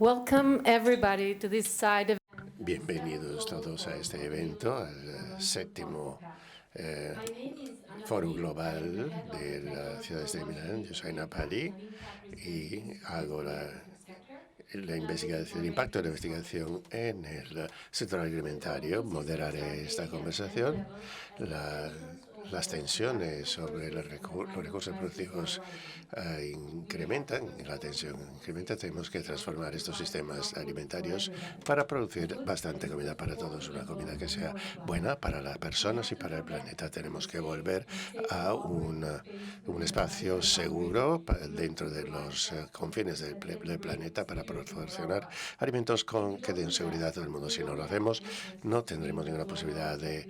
Welcome everybody to this side of Bienvenidos todos a este evento, al séptimo Foro Global de las ciudades de Milán. Yo soy Napali y hago la investigación, el impacto de la investigación en el sector alimentario. Moderaré esta conversación. Las tensiones sobre los recursos productivos incrementan, la tensión incrementa. Tenemos que transformar estos sistemas alimentarios para producir bastante comida para todos, una comida que sea buena para las personas y para el planeta. Tenemos que volver a un espacio seguro dentro de los confines del planeta para proporcionar alimentos que den seguridad a todo el mundo. Si no lo hacemos, no tendremos ninguna posibilidad de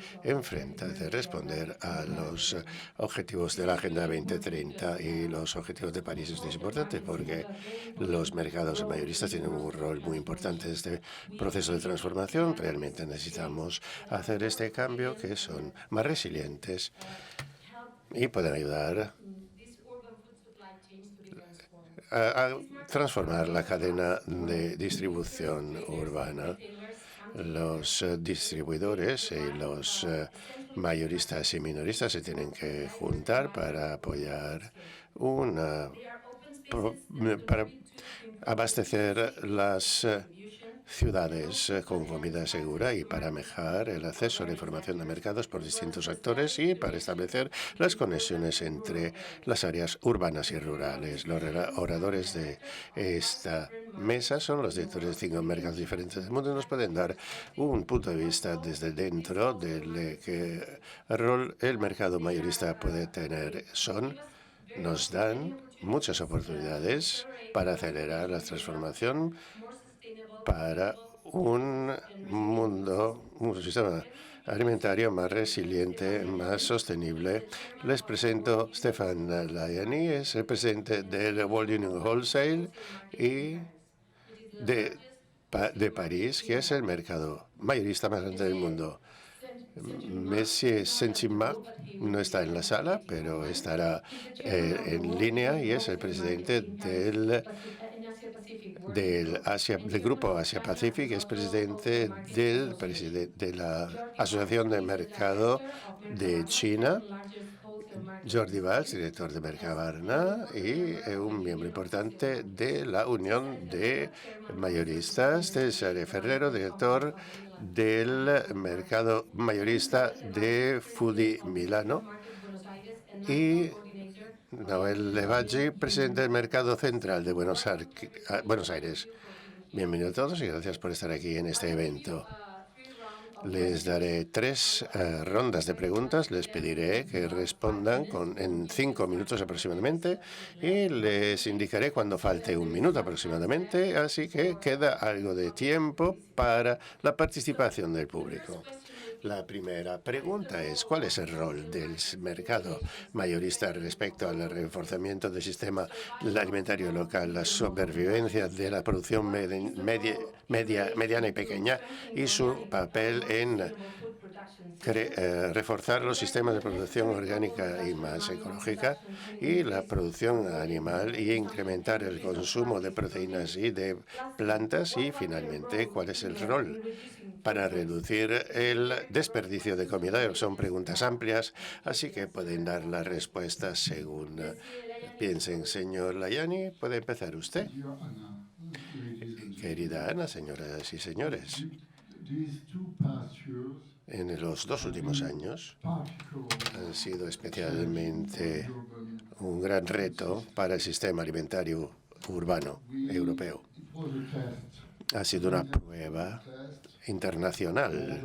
responder a los objetivos de la Agenda 2030 y los objetivos de París. Esto es importante porque los mercados mayoristas tienen un rol muy importante en este proceso de transformación. Realmente necesitamos hacer este cambio, que son más resilientes y pueden ayudar a transformar la cadena de distribución urbana. Los distribuidores y los mayoristas y minoristas se tienen que juntar para apoyar para abastecer las ciudades con comida segura y para mejorar el acceso a la información de mercados por distintos actores y para establecer las conexiones entre las áreas urbanas y rurales. Los oradores de esta mesa son los directores de 5 mercados diferentes del mundo y nos pueden dar un punto de vista desde dentro de qué rol el mercado mayorista puede tener. Nos dan muchas oportunidades para acelerar la transformación para un sistema alimentario más resiliente, más sostenible. Les presento Stefan Layani, es el presidente del World Union Wholesale y de París, que es el mercado mayorista más grande del mundo. Monsieur Senchimmak no está en la sala, pero estará en línea y es el presidente del Grupo Asia-Pacífico, es presidente de la Asociación de Mercado de China. Jordi Valls, director de Mercabarna y un miembro importante de la Unión de Mayoristas. Cesare Ferrero, director del mercado mayorista de Foodie Milano. Y Noel Levaggi, presidente del Mercado Central de Buenos Aires. Bienvenidos a todos y gracias por estar aquí en este evento. Les daré 3 rondas de preguntas. Les pediré que respondan en 5 minutos aproximadamente y les indicaré cuando falte 1 minuto aproximadamente. Así que queda algo de tiempo para la participación del público. La primera pregunta es, ¿cuál es el rol del mercado mayorista respecto al reforzamiento del sistema alimentario local, la supervivencia de la producción mediana y pequeña y su papel en reforzar los sistemas de producción orgánica y más ecológica y la producción animal y incrementar el consumo de proteínas y de plantas? Y finalmente, ¿cuál es el rol para reducir el desperdicio de comida? Son preguntas amplias, así que pueden dar las respuestas según piensen. Señor Layani, puede empezar usted. Querida Ana, señoras y señores, en los 2 últimos años han sido especialmente un gran reto para el sistema alimentario urbano europeo. Ha sido una prueba internacional.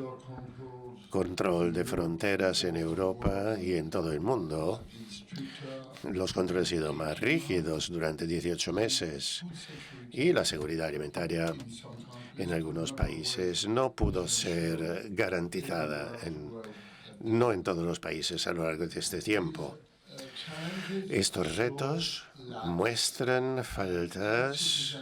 Control de fronteras en Europa y en todo el mundo. Los controles han sido más rígidos durante 18 meses y la seguridad alimentaria en algunos países no pudo ser garantizada, no en todos los países a lo largo de este tiempo. Estos retos muestran fallas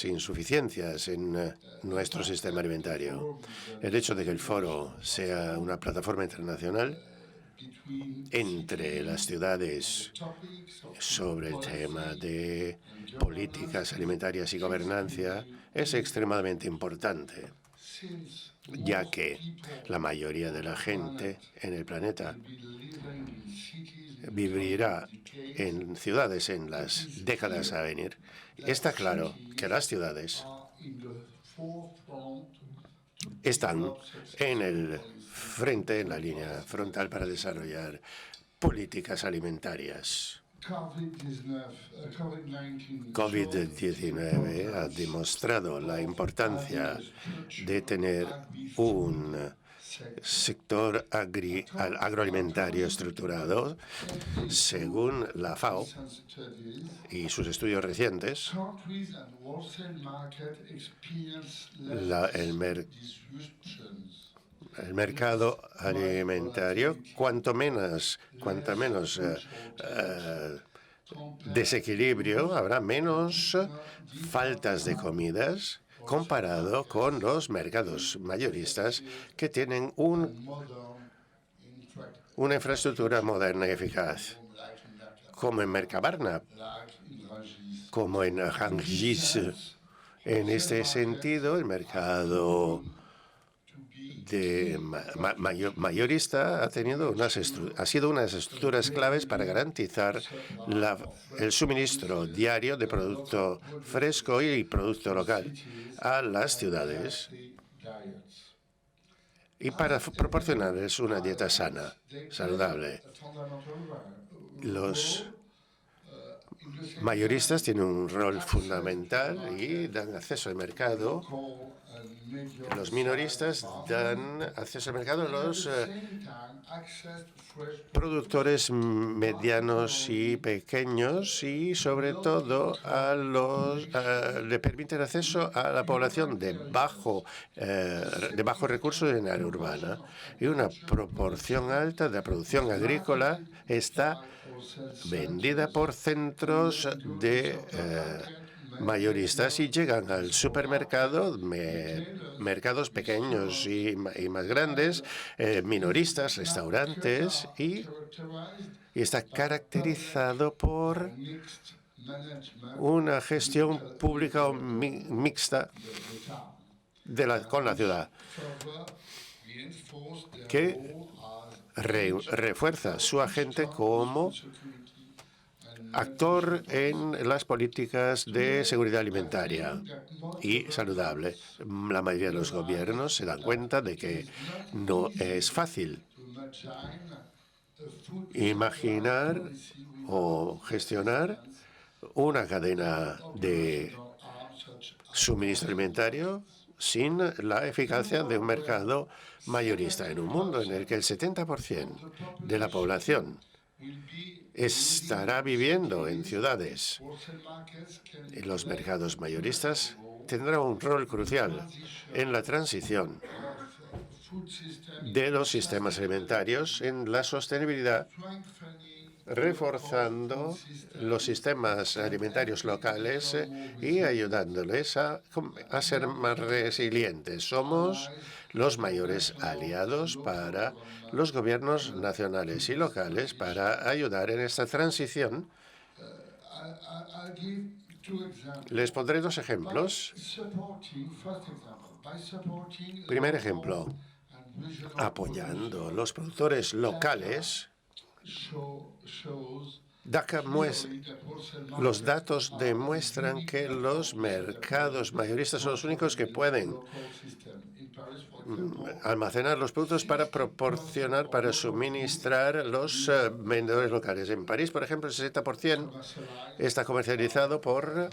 e insuficiencias en nuestro sistema alimentario. El hecho de que el foro sea una plataforma internacional entre las ciudades sobre el tema de políticas alimentarias y gobernanza es extremadamente importante, ya que la mayoría de la gente en el planeta vivirá en ciudades en las décadas a venir. Está claro que las ciudades están en el frente, en la línea frontal para desarrollar políticas alimentarias. COVID-19 ha demostrado la importancia de tener un sector agroalimentario estructurado. Según la FAO y sus estudios recientes, el mercado alimentario, cuanto menos desequilibrio, habrá menos faltas de comidas comparado con los mercados mayoristas que tienen una infraestructura moderna y eficaz, como en Mercabarna, como en Rungis. En este sentido, el mercado mayorista ha sido una de las estructuras claves para garantizar el suministro diario de producto fresco y producto local a las ciudades y para proporcionarles una dieta sana, saludable. Los mayoristas tienen un rol fundamental y dan acceso al mercado. Los minoristas dan acceso al mercado a los productores medianos y pequeños y, sobre todo, le permiten acceso a la población de bajos recursos en área urbana. Y una proporción alta de la producción agrícola está vendida por centros de mayoristas y llegan al supermercado, mercados pequeños y más grandes, minoristas, restaurantes, y está caracterizado por una gestión pública mixta con la ciudad, que refuerza su agente como actor en las políticas de seguridad alimentaria y saludable. La mayoría de los gobiernos se dan cuenta de que no es fácil imaginar o gestionar una cadena de suministro alimentario sin la eficacia de un mercado mayorista en un mundo en el que el 70% de la población estará viviendo en ciudades. Los mercados mayoristas tendrán un rol crucial en la transición de los sistemas alimentarios en la sostenibilidad, reforzando los sistemas alimentarios locales y ayudándoles a ser más resilientes. Somos los mayores aliados para los gobiernos nacionales y locales para ayudar en esta transición. Les pondré dos ejemplos. Primer ejemplo, apoyando los productores locales. Los datos demuestran que los mercados mayoristas son los únicos que pueden almacenar los productos para suministrar los vendedores locales. En París, por ejemplo, el 60% está comercializado por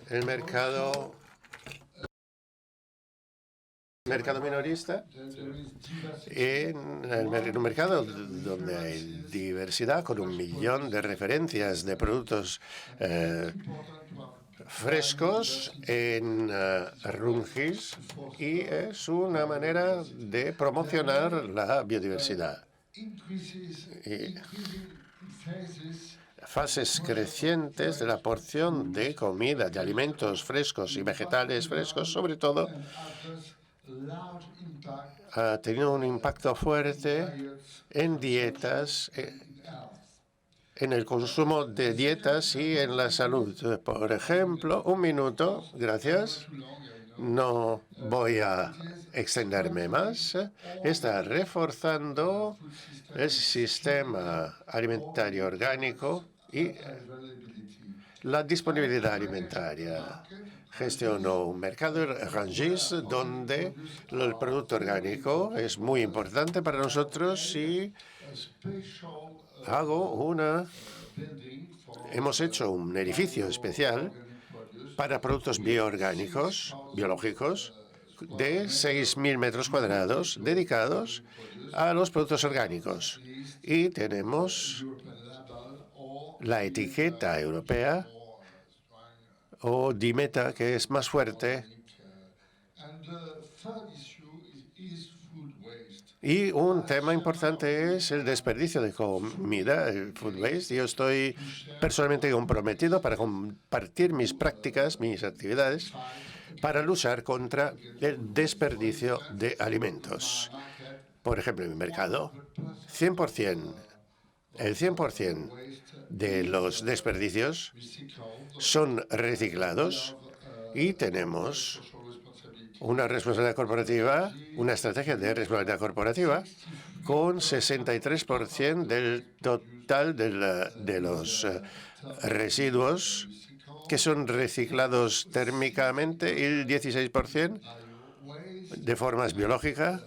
el mercado minorista, en un mercado donde hay diversidad, con 1 millón de referencias de productos frescos en Rungis, y es una manera de promocionar la biodiversidad y fases crecientes de la porción de comida, de alimentos frescos y vegetales frescos, sobre todo, ha tenido un impacto fuerte en dietas, en el consumo de dietas y en la salud. Por ejemplo, un minuto, gracias. No voy a extenderme más. Está reforzando el sistema alimentario orgánico y la disponibilidad alimentaria. Gestiono un mercado Rungis donde el producto orgánico es muy importante para nosotros y hemos hecho un edificio especial para productos bioorgánicos, biológicos, de 6.000 metros cuadrados dedicados a los productos orgánicos. Y tenemos la etiqueta europea o Dimeta, que es más fuerte. Y un tema importante es el desperdicio de comida, el food waste. Yo estoy personalmente comprometido para compartir mis prácticas, mis actividades, para luchar contra el desperdicio de alimentos. Por ejemplo, en mi mercado, el 100% de los desperdicios son reciclados y tenemos una responsabilidad corporativa, una estrategia de responsabilidad corporativa con 63% del total de los residuos que son reciclados térmicamente y el 16% de forma biológica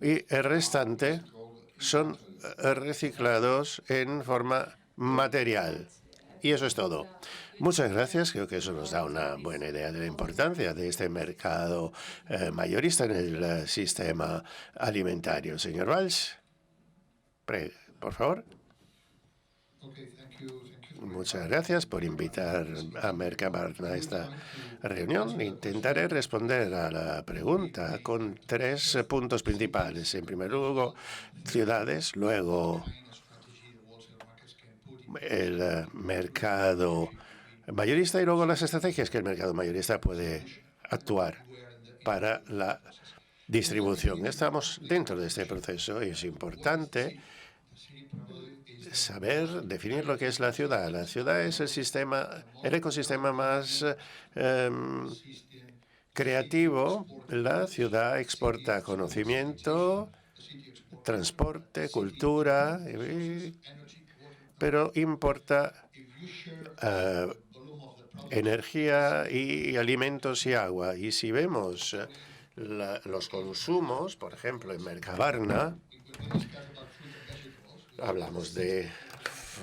y el restante son reciclados en forma material. Y eso es todo. Muchas gracias. Creo que eso nos da una buena idea de la importancia de este mercado mayorista en el sistema alimentario. Señor Valls, por favor. Muchas gracias por invitar a Mercabarna a esta reunión. Intentaré responder a la pregunta con 3 puntos principales. En primer lugar, ciudades, luego el mercado mayorista y luego las estrategias que el mercado mayorista puede actuar para la distribución. Estamos dentro de este proceso y es importante saber definir lo que es la ciudad. La ciudad es el ecosistema más creativo. La ciudad exporta conocimiento, transporte, cultura, pero importa energía y alimentos y agua. Y si vemos los consumos, por ejemplo, en Mercabarna, hablamos de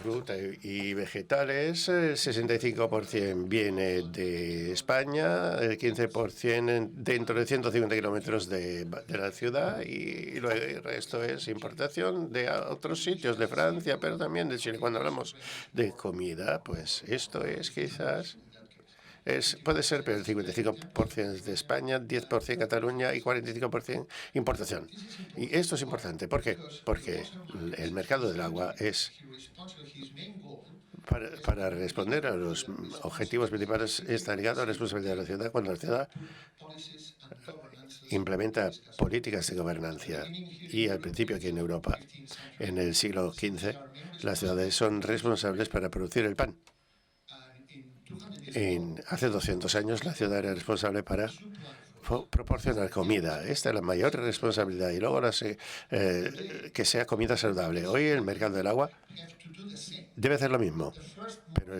fruta y vegetales, el 65% viene de España, el 15% dentro de 150 kilómetros de la ciudad y luego el resto es importación de otros sitios, de Francia, pero también de Chile. Cuando hablamos de comida, pues esto es quizás... puede ser, pero el 55% es de España, 10% Cataluña y 45% importación. Y esto es importante. ¿Por qué? Porque el mercado del agua es, para responder a los objetivos principales, está ligado a la responsabilidad de la ciudad cuando la ciudad implementa políticas de gobernanza. Y al principio aquí en Europa, en el siglo XV, las ciudades son responsables para producir el pan. Hace 200 años la ciudad era responsable para proporcionar comida. Esta es la mayor responsabilidad. Y luego que sea comida saludable. Hoy el mercado del agua debe hacer lo mismo. Pero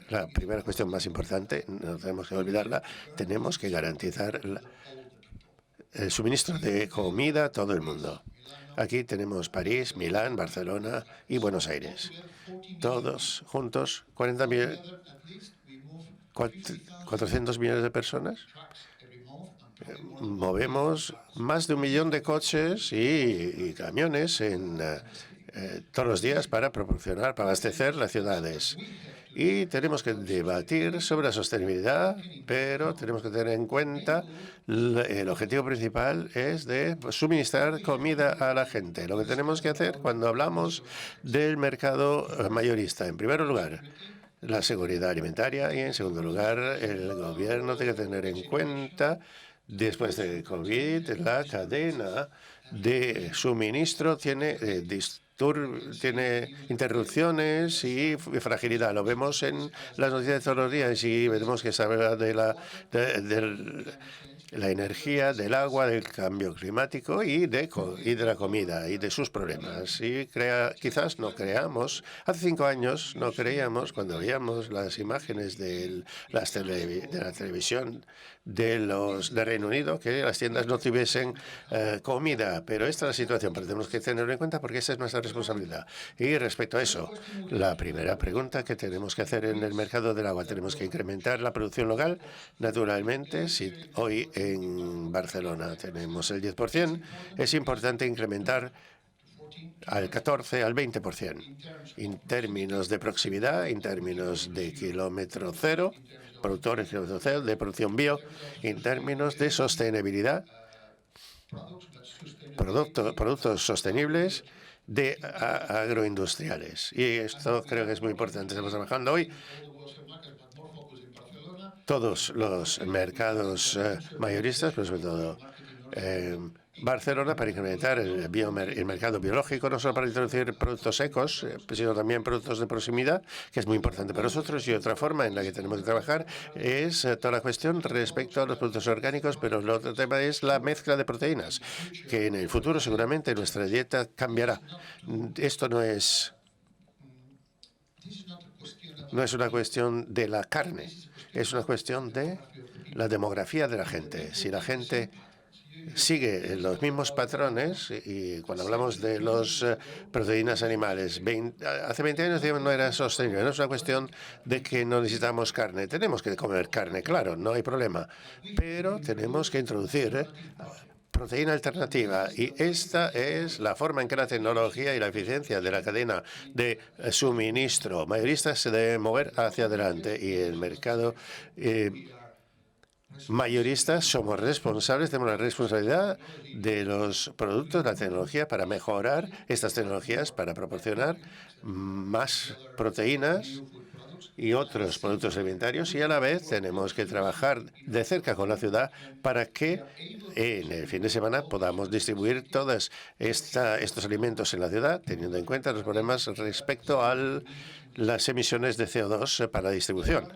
la primera cuestión más importante, no tenemos que olvidarla, tenemos que garantizar el suministro de comida a todo el mundo. Aquí tenemos París, Milán, Barcelona y Buenos Aires. Todos juntos, 400 millones de personas. Movemos más de 1 millón de coches y camiones todos los días para abastecer las ciudades. Y tenemos que debatir sobre la sostenibilidad, pero tenemos que tener en cuenta el objetivo principal es de suministrar comida a la gente. Lo que tenemos que hacer cuando hablamos del mercado mayorista, en primer lugar, la seguridad alimentaria y, en segundo lugar, el gobierno tiene que tener en cuenta, después de COVID, la cadena de suministro tiene tiene interrupciones y fragilidad. Lo vemos en las noticias de todos los días y vemos que se habla de la energía, del agua, del cambio climático y de la comida y de sus problemas. Y quizás no creamos, hace 5 años no creíamos, cuando veíamos las imágenes de la televisión de Reino Unido, que las tiendas no tuviesen comida. Pero esta es la situación, pero tenemos que tenerlo en cuenta porque esa es nuestra responsabilidad. Y respecto a eso, la primera pregunta que tenemos que hacer en el mercado del agua, tenemos que incrementar la producción local. Naturalmente, si hoy en Barcelona tenemos el 10%, es importante incrementar al 14, al 20%, en términos de proximidad, en términos de kilómetro cero, productores kilómetro cero, de producción bio, en términos de sostenibilidad, productos sostenibles de agroindustriales. Y esto creo que es muy importante. Estamos trabajando hoy todos los mercados mayoristas, pero sobre todo Barcelona, para incrementar el mercado biológico, no solo para introducir productos secos, sino también productos de proximidad, que es muy importante para nosotros. Y otra forma en la que tenemos que trabajar es toda la cuestión respecto a los productos orgánicos, pero el otro tema es la mezcla de proteínas, que en el futuro seguramente nuestra dieta cambiará. Esto no es una cuestión de la carne, es una cuestión de la demografía de la gente. Si la gente sigue los mismos patrones, y cuando hablamos de las proteínas animales, hace 20 años no era sostenible. No es una cuestión de que no necesitamos carne. Tenemos que comer carne, claro, no hay problema. Pero tenemos que introducir proteína alternativa, y esta es la forma en que la tecnología y la eficiencia de la cadena de suministro mayorista se debe mover hacia adelante. Y el mercado mayoristas somos responsables, tenemos la responsabilidad de los productos, la tecnología, para mejorar estas tecnologías, para proporcionar más proteínas y otros productos alimentarios, y a la vez tenemos que trabajar de cerca con la ciudad para que en el fin de semana podamos distribuir todos estos alimentos en la ciudad, teniendo en cuenta los problemas respecto a las emisiones de CO2 para la distribución.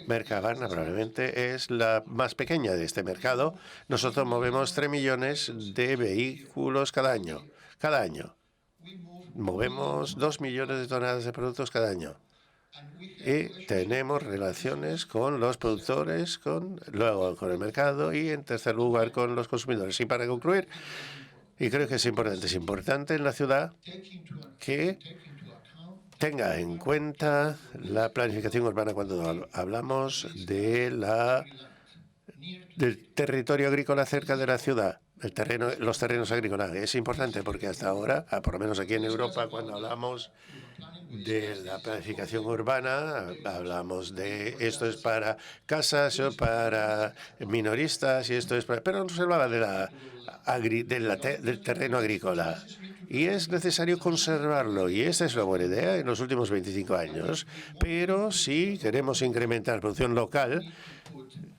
Mercabarna probablemente es la más pequeña de este mercado. Nosotros movemos 3 millones de vehículos cada año. Cada año. Movemos 2 millones de toneladas de productos cada año. Y tenemos relaciones con los productores, luego con el mercado y, en tercer lugar, con los consumidores. Y para concluir, y creo que es importante en la ciudad que tenga en cuenta la planificación urbana cuando hablamos del territorio agrícola cerca de la ciudad. Los terrenos agrícolas. Es importante porque hasta ahora, por lo menos aquí en Europa, cuando hablamos de la planificación urbana, hablamos de esto es para casas o para minoristas y esto es para... Pero no se hablaba del terreno agrícola. Y es necesario conservarlo, y esta es una buena idea en los últimos 25 años. Pero si queremos incrementar la producción local,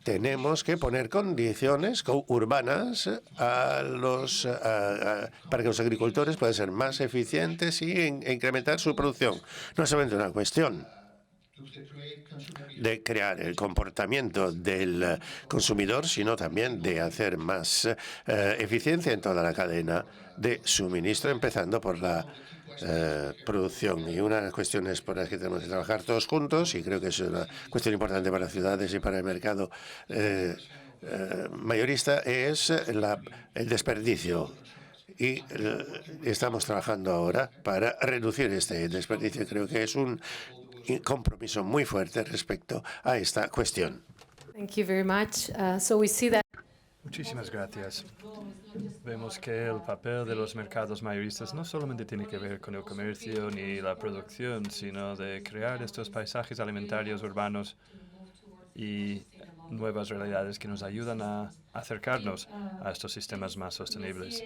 tenemos que poner condiciones urbanas para que los agricultores puedan ser más eficientes y incrementar su producción. No es solamente una cuestión de crear el comportamiento del consumidor, sino también de hacer más eficiencia en toda la cadena de suministro, empezando por la producción. Y una de las cuestiones por las que tenemos que trabajar todos juntos, y creo que es una cuestión importante para las ciudades y para el mercado mayorista, es el desperdicio. Y estamos trabajando ahora para reducir este desperdicio. Creo que es un compromiso muy fuerte respecto a esta cuestión. Thank you very much. So we see that Muchísimas gracias. Vemos que el papel de los mercados mayoristas no solamente tiene que ver con el comercio ni la producción, sino de crear estos paisajes alimentarios urbanos y nuevas realidades que nos ayudan a acercarnos a estos sistemas más sostenibles.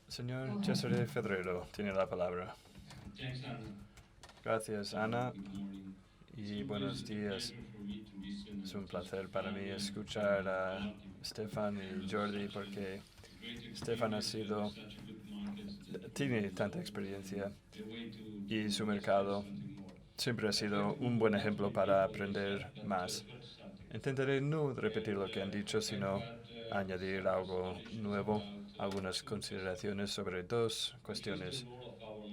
Señor Cesare Ferrero tiene la palabra. Gracias, Ana, y buenos días. Es un placer para mí escuchar a Stefan y Jordi porque Stefan tiene tanta experiencia y su mercado siempre ha sido un buen ejemplo para aprender más. Intentaré no repetir lo que han dicho, sino añadir algo nuevo, algunas consideraciones sobre dos cuestiones.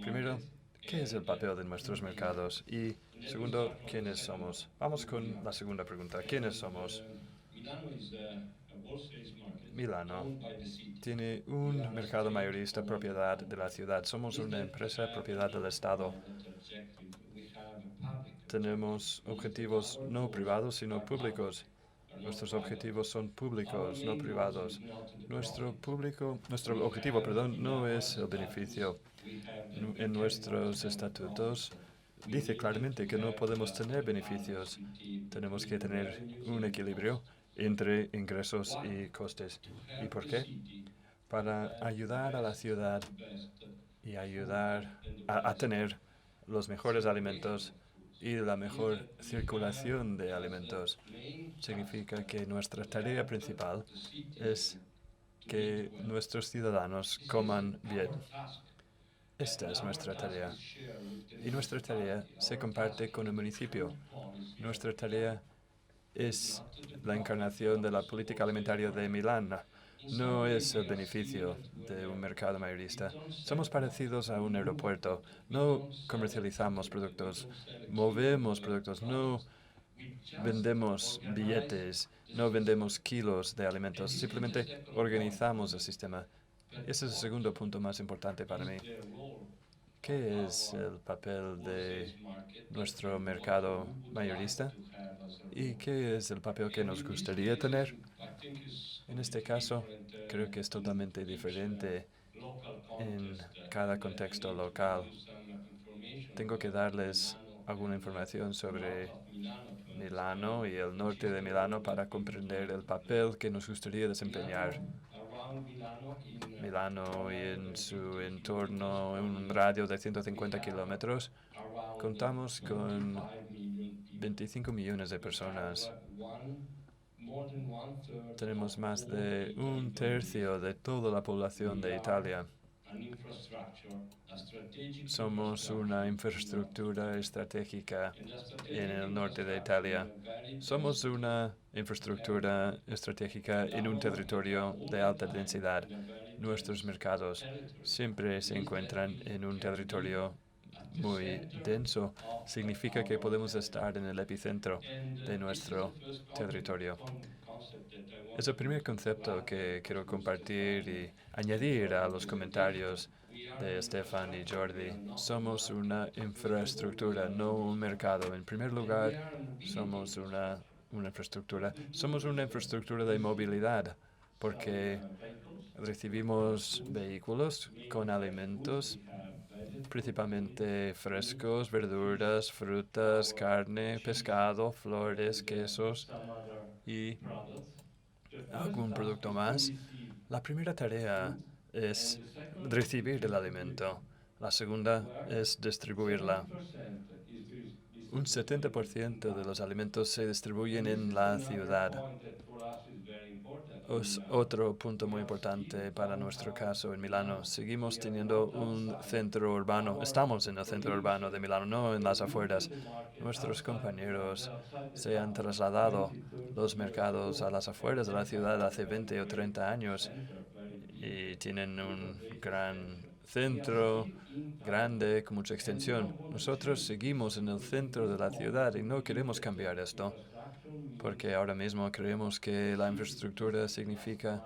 Primero, ¿qué es el papel de nuestros mercados? Y segundo, ¿quiénes somos? Vamos con la segunda pregunta. ¿Quiénes somos? Milano tiene un mercado mayorista propiedad de la ciudad. Somos una empresa propiedad del Estado. Tenemos objetivos no privados, sino públicos. Nuestros objetivos son públicos, no privados. Nuestro objetivo, no es el beneficio. En nuestros estatutos dice claramente que no podemos tener beneficios. Tenemos que tener un equilibrio entre ingresos y costes. ¿Y por qué? Para ayudar a la ciudad y ayudar a tener los mejores alimentos y la mejor circulación de alimentos. Significa que nuestra tarea principal es que nuestros ciudadanos coman bien. Esta es nuestra tarea. Y nuestra tarea se comparte con el municipio. Nuestra tarea es la encarnación de la política alimentaria de Milán. No es el beneficio de un mercado mayorista. Somos parecidos a un aeropuerto. No comercializamos productos, movemos productos, no vendemos billetes, no vendemos kilos de alimentos, simplemente organizamos el sistema. Ese es el segundo punto más importante para mí. ¿Qué es el papel de nuestro mercado mayorista? ¿Y qué es el papel que nos gustaría tener? En este caso, creo que es totalmente diferente en cada contexto local. Tengo que darles alguna información sobre Milano y el norte de Milano para comprender el papel que nos gustaría desempeñar. Milano y en su entorno, en un radio de 150 kilómetros, contamos con 25 millones de personas. Tenemos más de un tercio de toda la población de Italia. Somos una infraestructura estratégica en el norte de Italia. Somos una infraestructura estratégica en un territorio de alta densidad. Nuestros mercados siempre se encuentran en un territorio muy denso. Significa que podemos estar en el epicentro de nuestro territorio. Es el primer concepto que quiero compartir y añadir a los comentarios de Stefan y Jordi. Somos una infraestructura, no un mercado. En primer lugar, somos una infraestructura. Somos una infraestructura de movilidad porque recibimos vehículos con alimentos, principalmente frescos, verduras, frutas, carne, pescado, flores, quesos y algún producto más. La primera tarea es recibir el alimento. La segunda es distribuirla. Un 70% de los alimentos se distribuyen en la ciudad. Es otro punto muy importante para nuestro caso en Milano. Seguimos teniendo un centro urbano. Estamos en el centro urbano de Milano, no en las afueras. Nuestros compañeros se han trasladado los mercados a las afueras de la ciudad hace 20 o 30 años y tienen un gran centro, grande, con mucha extensión. Nosotros seguimos en el centro de la ciudad y no queremos cambiar esto, porque ahora mismo creemos que la infraestructura significa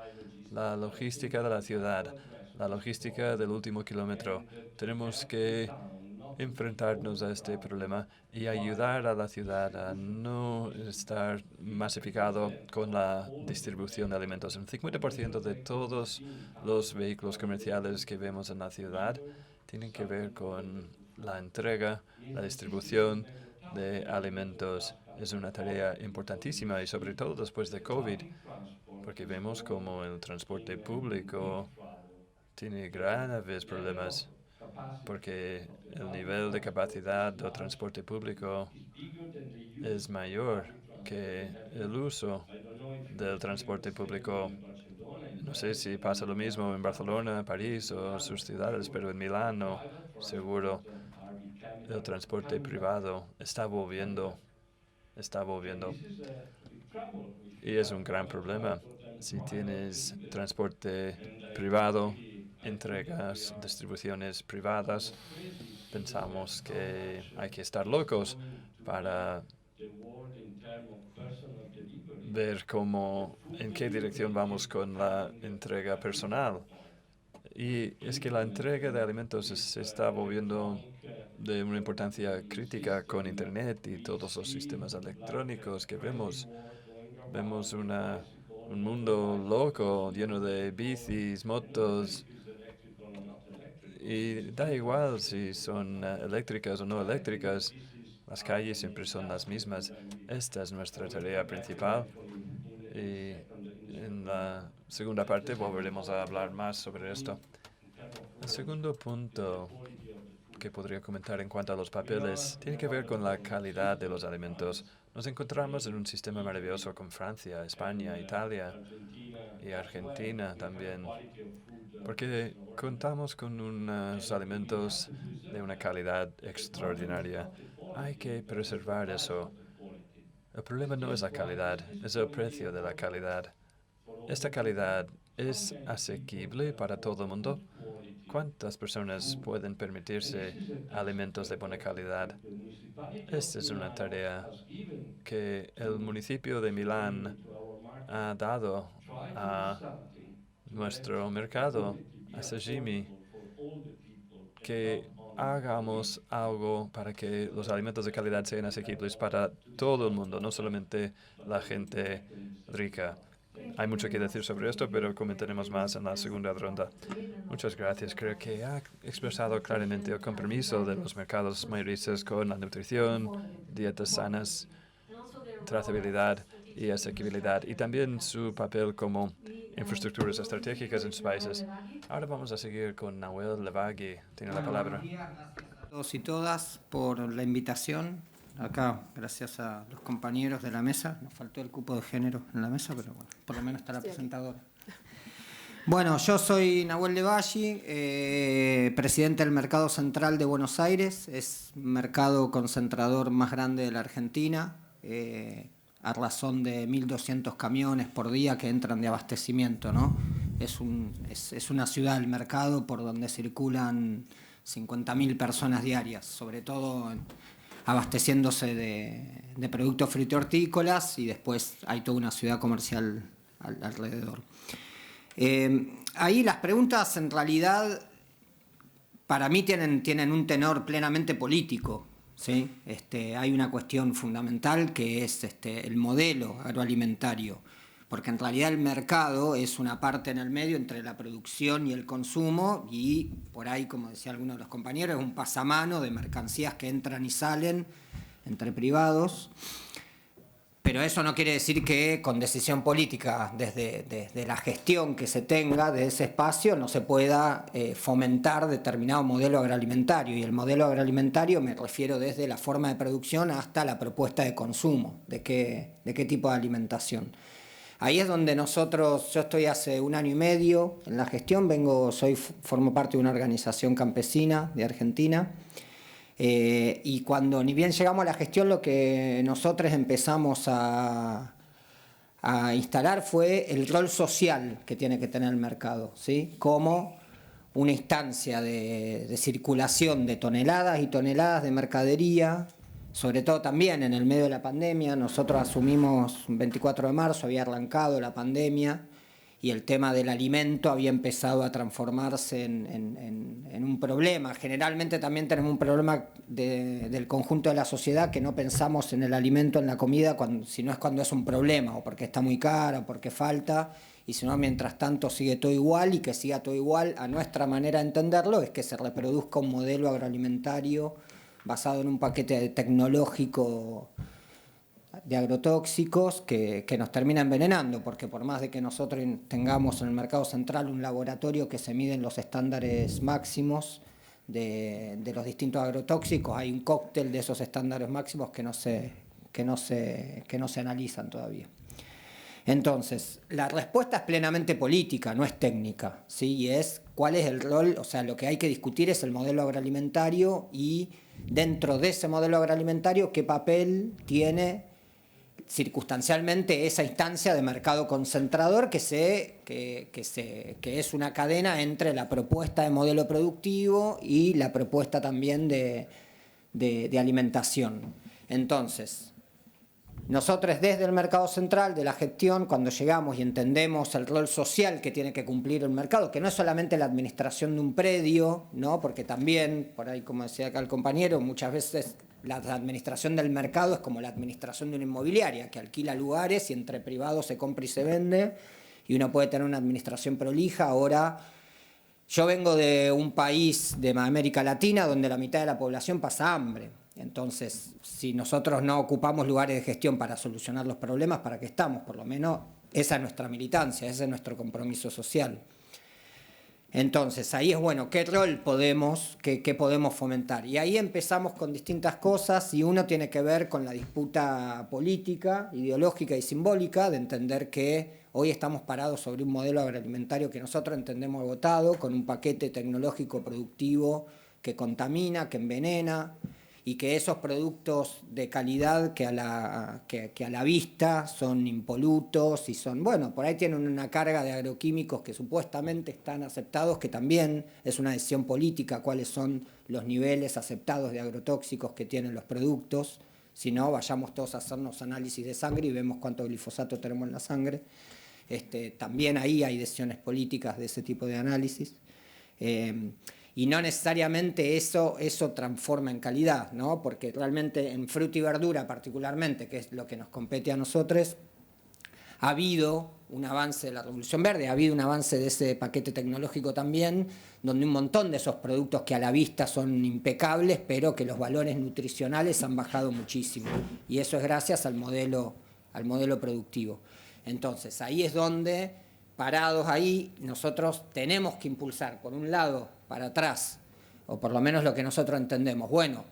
la logística de la ciudad, la logística del último kilómetro. Tenemos que enfrentarnos a este problema y ayudar a la ciudad a no estar masificado con la distribución de alimentos. El 50% de todos los vehículos comerciales que vemos en la ciudad tienen que ver con la entrega, la distribución de alimentos. Es una tarea importantísima y sobre todo después de COVID, porque vemos como el transporte público tiene graves problemas, porque el nivel de capacidad del transporte público es mayor que el uso del transporte público. No sé si pasa lo mismo en Barcelona, París o sus ciudades, pero en Milán seguro el transporte privado está volviendo. Y es un gran problema. Si tienes transporte privado, entregas, distribuciones privadas, pensamos que hay que estar locos para ver en qué dirección vamos con la entrega personal. Y es que la entrega de alimentos se está volviendo de una importancia crítica con Internet y todos los sistemas electrónicos que vemos. Vemos un mundo loco, lleno de bicis, motos, y da igual si son eléctricas o no eléctricas, las calles siempre son las mismas. Esta es nuestra tarea principal y en la segunda parte volveremos a hablar más sobre esto. El segundo punto que podría comentar en cuanto a los papeles tiene que ver con la calidad de los alimentos. Nos encontramos en un sistema maravilloso con Francia, España, Italia y Argentina también, porque contamos con unos alimentos de una calidad extraordinaria. Hay que preservar eso. El problema no es la calidad, es el precio de la calidad. ¿Esta calidad es asequible para todo el mundo? ¿Cuántas personas pueden permitirse alimentos de buena calidad? Esta es una tarea que el municipio de Milán ha dado a nuestro mercado, a Sagimi, que hagamos algo para que los alimentos de calidad sean asequibles para todo el mundo, no solamente la gente rica. Hay mucho que decir sobre esto, pero comentaremos más en la segunda ronda. Muchas gracias. Creo que ha expresado claramente el compromiso de los mercados mayoristas con la nutrición, dietas sanas, trazabilidad y asequibilidad, y también su papel como infraestructuras estratégicas en sus países. Ahora vamos a seguir con Nahuel Levagui. Tiene la palabra. Buenos días, gracias a todos y todas por la invitación. Acá, gracias a los compañeros de la mesa. Nos faltó el cupo de género en la mesa, pero bueno, por lo menos está la presentadora. Bueno, yo soy Nahuel Levagui, presidente del Mercado Central de Buenos Aires. Es el mercado concentrador más grande de la Argentina, a razón de 1.200 camiones por día que entran de abastecimiento, ¿no? Es una ciudad del mercado por donde circulan 50.000 personas diarias, sobre todo abasteciéndose de productos fritohortícolas, y después hay toda una ciudad comercial alrededor. Ahí las preguntas en realidad para mí tienen un tenor plenamente político, ¿sí? Hay una cuestión fundamental que es el modelo agroalimentario, porque en realidad el mercado es una parte en el medio entre la producción y el consumo, y por ahí, como decía alguno de los compañeros, es un pasamano de mercancías que entran y salen entre privados. Pero eso no quiere decir que con decisión política, desde la gestión que se tenga de ese espacio, no se pueda fomentar determinado modelo agroalimentario. Y el modelo agroalimentario me refiero desde la forma de producción hasta la propuesta de consumo, de qué tipo de alimentación. Ahí es donde yo estoy hace 1 año y medio en la gestión, formo parte de una organización campesina de Argentina. Y cuando ni bien llegamos a la gestión, lo que nosotros empezamos a instalar fue el rol social que tiene que tener el mercado, ¿sí? Como una instancia de circulación de toneladas y toneladas de mercadería, sobre todo también en el medio de la pandemia. Nosotros asumimos el 24 de marzo, había arrancado la pandemia, y el tema del alimento había empezado a transformarse en un problema. Generalmente también tenemos un problema del conjunto de la sociedad, que no pensamos en el alimento, en la comida, sino es cuando es un problema, o porque está muy caro, o porque falta, y si no, mientras tanto sigue todo igual, y que siga todo igual, a nuestra manera de entenderlo, es que se reproduzca un modelo agroalimentario basado en un paquete tecnológico de agrotóxicos que nos termina envenenando, porque por más de que nosotros tengamos en el mercado central un laboratorio que se miden los estándares máximos de los distintos agrotóxicos, hay un cóctel de esos estándares máximos que no se analizan todavía. Entonces, la respuesta es plenamente política, no es técnica, ¿sí? Y es cuál es el rol, o sea, lo que hay que discutir es el modelo agroalimentario, y dentro de ese modelo agroalimentario, qué papel tiene circunstancialmente esa instancia de mercado concentrador que es una cadena entre la propuesta de modelo productivo y la propuesta también de alimentación. Entonces, nosotros desde el mercado central, de la gestión, cuando llegamos y entendemos el rol social que tiene que cumplir el mercado, que no es solamente la administración de un predio, ¿no? Porque también, por ahí como decía acá el compañero, muchas veces la administración del mercado es como la administración de una inmobiliaria, que alquila lugares y entre privados se compra y se vende, y uno puede tener una administración prolija. Ahora, yo vengo de un país de América Latina donde la mitad de la población pasa hambre. Entonces, si nosotros no ocupamos lugares de gestión para solucionar los problemas, ¿para qué estamos? Por lo menos esa es nuestra militancia, ese es nuestro compromiso social. Entonces, ahí es bueno, ¿qué rol podemos, qué podemos fomentar? Y ahí empezamos con distintas cosas, y uno tiene que ver con la disputa política, ideológica y simbólica, de entender que hoy estamos parados sobre un modelo agroalimentario que nosotros entendemos agotado, con un paquete tecnológico productivo que contamina, que envenena, y que esos productos de calidad que a la vista son impolutos y son, bueno, por ahí tienen una carga de agroquímicos que supuestamente están aceptados, que también es una decisión política cuáles son los niveles aceptados de agrotóxicos que tienen los productos. Si no, vayamos todos a hacernos análisis de sangre y vemos cuánto glifosato tenemos en la sangre. También ahí hay decisiones políticas de ese tipo de análisis. Y no necesariamente eso transforma en calidad, ¿no? Porque realmente en fruta y verdura particularmente, que es lo que nos compete a nosotros, ha habido un avance de la Revolución Verde, ha habido un avance de ese paquete tecnológico también, donde un montón de esos productos que a la vista son impecables, pero que los valores nutricionales han bajado muchísimo. Y eso es gracias al modelo productivo. Entonces, ahí es donde, parados ahí, nosotros tenemos que impulsar, por un lado, para atrás, o por lo menos lo que nosotros entendemos. Bueno,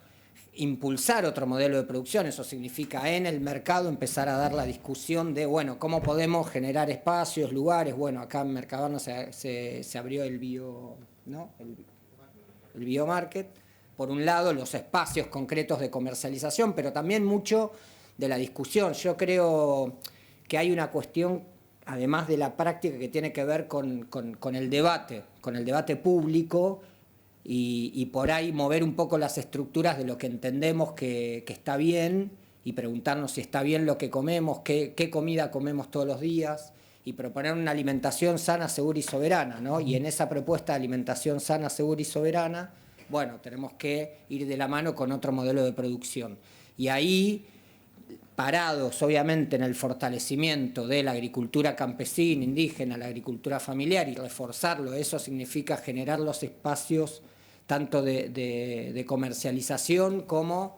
impulsar otro modelo de producción, eso significa en el mercado empezar a dar la discusión de, bueno, cómo podemos generar espacios, lugares. Bueno, acá en Mercabarna se abrió el biomarket. Por un lado, los espacios concretos de comercialización, pero también mucho de la discusión. Yo creo que hay una cuestión, además de la práctica, que tiene que ver con el debate público, y por ahí mover un poco las estructuras de lo que entendemos que está bien, y preguntarnos si está bien lo que comemos, qué comida comemos todos los días, y proponer una alimentación sana, segura y soberana, ¿no? Y en esa propuesta de alimentación sana, segura y soberana, bueno, tenemos que ir de la mano con otro modelo de producción. Y ahí, parados obviamente en el fortalecimiento de la agricultura campesina, indígena, la agricultura familiar, y reforzarlo, eso significa generar los espacios tanto de comercialización como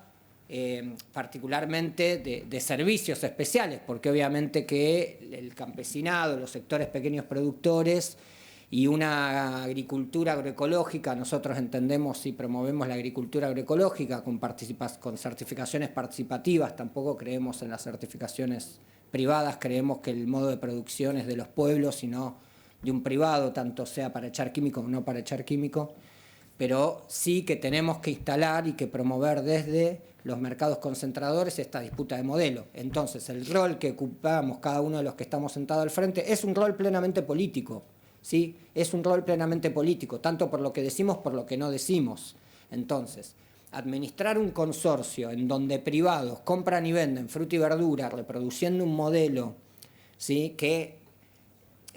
particularmente de servicios especiales, porque obviamente que el campesinado, los sectores pequeños productores y una agricultura agroecológica, nosotros entendemos y promovemos la agricultura agroecológica con certificaciones participativas, tampoco creemos en las certificaciones privadas, creemos que el modo de producción es de los pueblos y no de un privado, tanto sea para echar químico o no para echar químico, pero sí que tenemos que instalar y que promover desde los mercados concentradores esta disputa de modelo. Entonces, el rol que ocupamos cada uno de los que estamos sentados al frente es un rol plenamente político. ¿Sí? Es un rol plenamente político, tanto por lo que decimos, por lo que no decimos. Entonces, administrar un consorcio en donde privados compran y venden fruta y verdura, reproduciendo un modelo, ¿sí?, que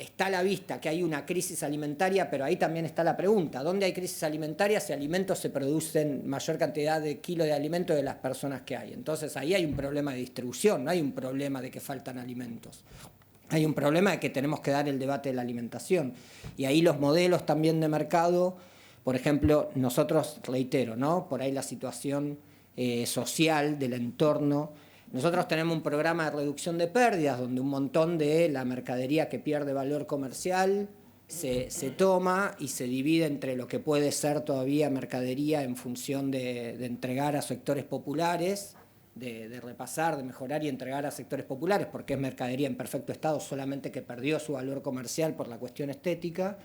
está a la vista que hay una crisis alimentaria, pero ahí también está la pregunta, ¿dónde hay crisis alimentaria si alimentos se producen mayor cantidad de kilos de alimentos de las personas que hay? Entonces ahí hay un problema de distribución, no hay un problema de que faltan alimentos. Hay un problema de que tenemos que dar el debate de la alimentación. Y ahí los modelos también de mercado, por ejemplo, nosotros, reitero, ¿no? Por ahí la situación social del entorno. Nosotros tenemos un programa de reducción de pérdidas donde un montón de la mercadería que pierde valor comercial se toma y se divide entre lo que puede ser todavía mercadería en función de entregar a sectores populares, de repasar, de mejorar y entregar a sectores populares, porque es mercadería en perfecto estado, solamente que perdió su valor comercial por la cuestión estética,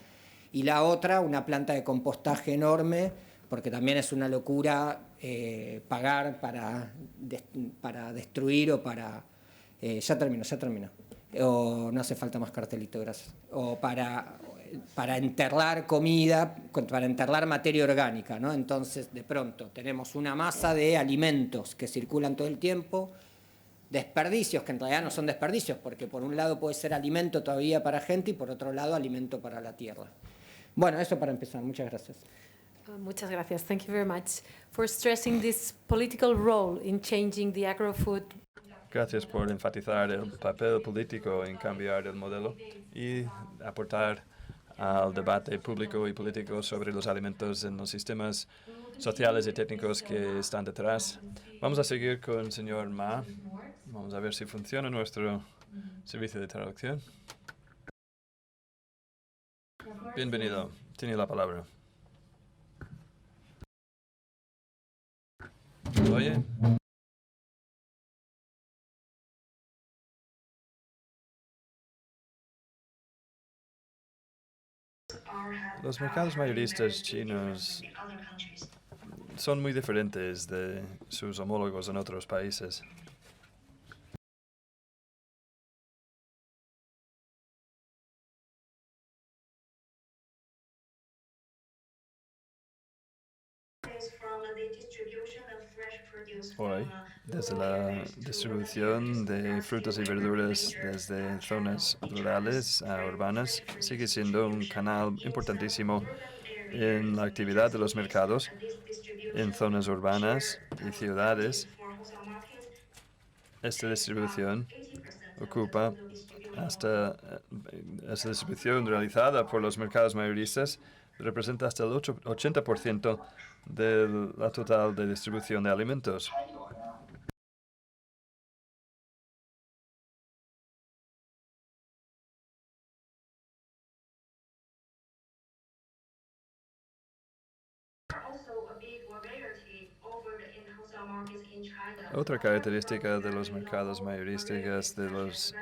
y la otra, una planta de compostaje enorme, porque también es una locura pagar para destruir o para... ya termino. O no hace falta más cartelito, gracias. O para enterrar comida, para enterrar materia orgánica, ¿no? Entonces, de pronto, tenemos una masa de alimentos que circulan todo el tiempo, desperdicios que en realidad no son desperdicios, porque por un lado puede ser alimento todavía para gente y por otro lado alimento para la tierra. Bueno, eso para empezar. Muchas gracias. Muchas gracias. Thank you very much for stressing this political role in changing the agro-food. Gracias por enfatizar el papel político en cambiar el modelo y aportar al debate público y político sobre los alimentos en los sistemas sociales y técnicos que están detrás. Vamos a seguir con el señor Ma. Vamos a ver si funciona nuestro servicio de traducción. Bienvenido. Tiene la palabra. ¿Me oye? Los mercados mayoristas chinos son muy diferentes de sus homólogos en otros países. Hoy, desde la distribución de frutas y verduras desde zonas rurales a urbanas, sigue siendo un canal importantísimo en la actividad de los mercados en zonas urbanas y ciudades. Esta distribución ocupa esta distribución realizada por los mercados mayoristas representa hasta el 80% de la total de distribución de alimentos. Otra característica de los mercados mayoristas de los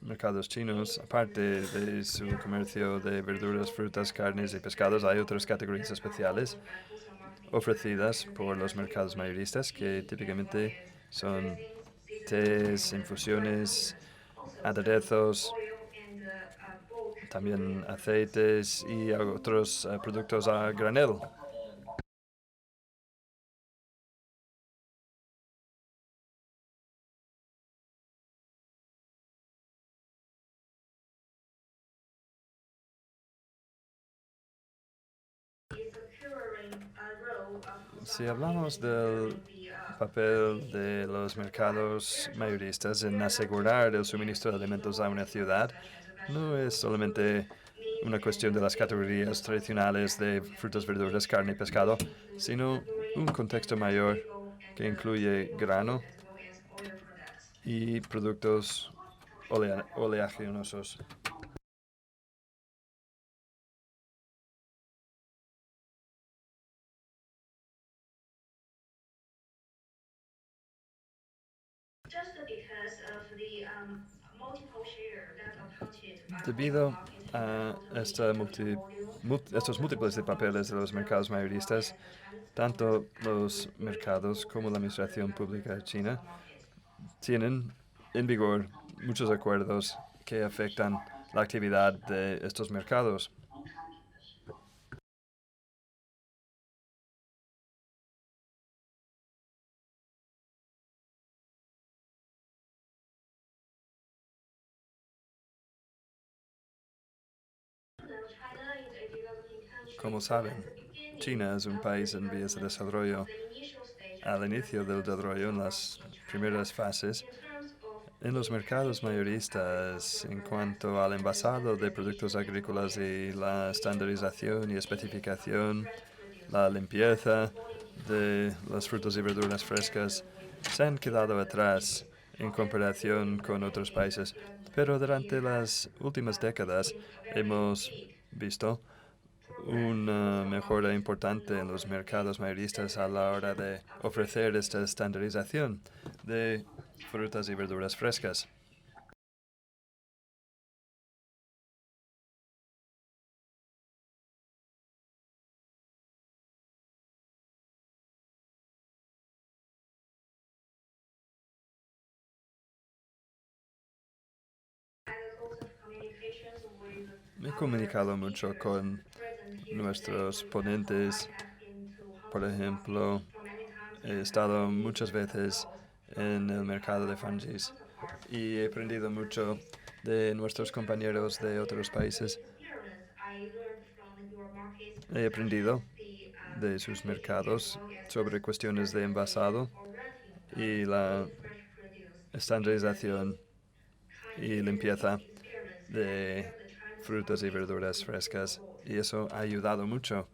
mercados chinos, aparte de su comercio de verduras, frutas, carnes y pescados, hay otras categorías especiales ofrecidas por los mercados mayoristas que típicamente son tés, infusiones, aderezos, también aceites y otros productos a granel. Si hablamos del papel de los mercados mayoristas en asegurar el suministro de alimentos a una ciudad, no es solamente una cuestión de las categorías tradicionales de frutas, verduras, carne y pescado, sino un contexto mayor que incluye grano y productos oleaginosos. Debido a estos múltiples de papeles de los mercados mayoristas, tanto los mercados como la administración pública china tienen en vigor muchos acuerdos que afectan la actividad de estos mercados. Como saben, China es un país en vías de desarrollo. Al inicio del desarrollo, en las primeras fases, en los mercados mayoristas, en cuanto al envasado de productos agrícolas y la estandarización y especificación, la limpieza de las frutas y verduras frescas, se han quedado atrás en comparación con otros países. Pero durante las últimas décadas hemos visto una mejora importante en los mercados mayoristas a la hora de ofrecer esta estandarización de frutas y verduras frescas. Me he comunicado mucho con nuestros ponentes. Por ejemplo, he estado muchas veces en el mercado de Fangis y he aprendido mucho de nuestros compañeros de otros países. He aprendido de sus mercados sobre cuestiones de envasado y la estandarización y limpieza de frutas y verduras frescas. Y eso ha ayudado mucho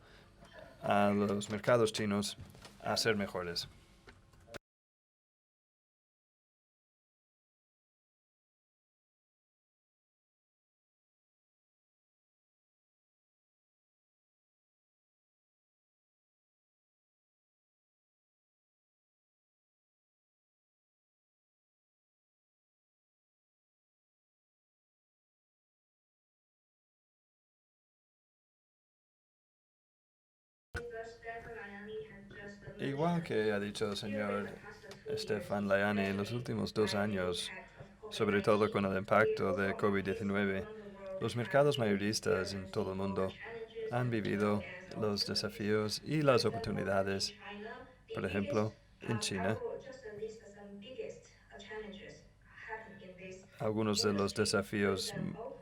a los mercados chinos a ser mejores. Igual que ha dicho el señor Stefan Layani, en los últimos 2 años, sobre todo con el impacto de COVID-19, los mercados mayoristas en todo el mundo han vivido los desafíos y las oportunidades. Por ejemplo, en China, algunos de los desafíos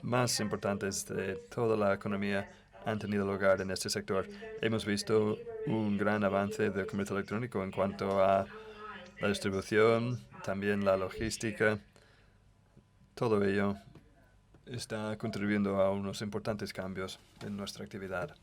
más importantes de toda la economía han tenido lugar en este sector. Hemos visto un gran avance del comercio electrónico en cuanto a la distribución, también la logística. Todo ello está contribuyendo a unos importantes cambios en nuestra actividad.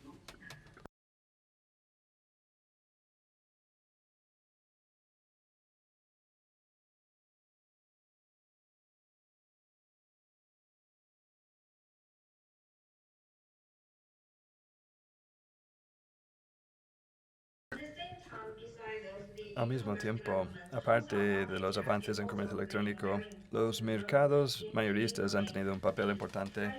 Al mismo tiempo, aparte de los avances en comercio electrónico, los mercados mayoristas han tenido un papel importante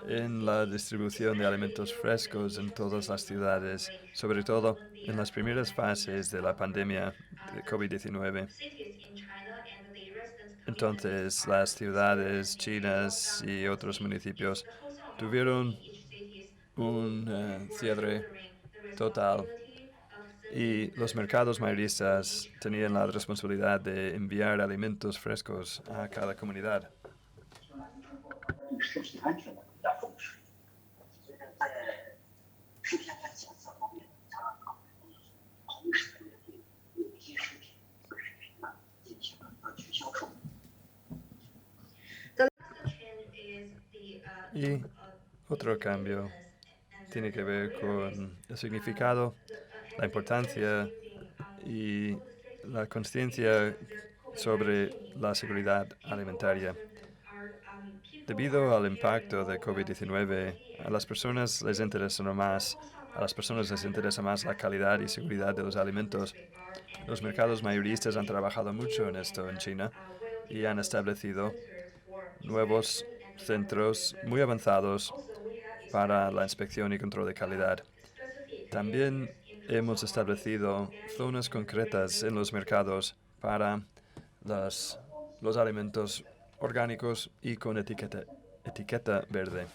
en la distribución de alimentos frescos en todas las ciudades, sobre todo en las primeras fases de la pandemia de COVID-19. Entonces, las ciudades chinas y otros municipios tuvieron un cierre total y los mercados mayoristas tenían la responsabilidad de enviar alimentos frescos a cada comunidad. Y otro cambio tiene que ver con el significado, la importancia y la conciencia sobre la seguridad alimentaria. Debido al impacto de COVID-19, a las personas les interesa más la calidad y seguridad de los alimentos. Los mercados mayoristas han trabajado mucho en esto en China y han establecido nuevos centros muy avanzados para la inspección y control de calidad. También hemos establecido zonas concretas en los mercados para los alimentos orgánicos y con etiqueta verde.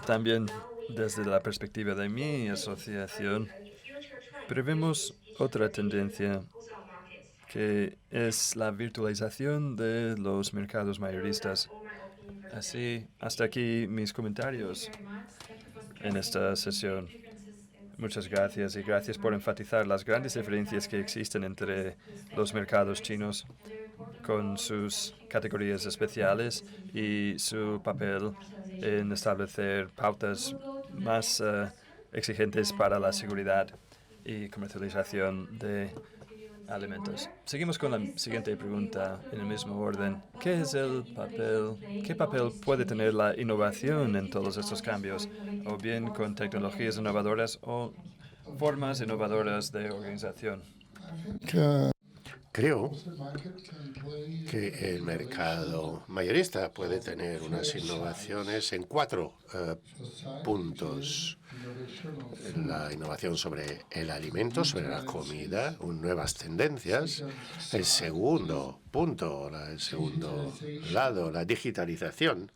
También, desde la perspectiva de mi asociación, prevemos otra tendencia que es la virtualización de los mercados mayoristas. Así, hasta aquí mis comentarios en esta sesión. Muchas gracias y gracias por enfatizar las grandes diferencias que existen entre los mercados chinos con sus categorías especiales y su papel en establecer pautas más exigentes para la seguridad y comercialización de alimentos. Seguimos con la siguiente pregunta en el mismo orden. ¿Qué papel puede tener la innovación en todos estos cambios? O bien con tecnologías innovadoras o formas innovadoras de organización. Creo que el mercado mayorista puede tener unas innovaciones en 4 puntos. La innovación sobre el alimento, sobre la comida, nuevas tendencias. El segundo punto, el segundo lado, la digitalización.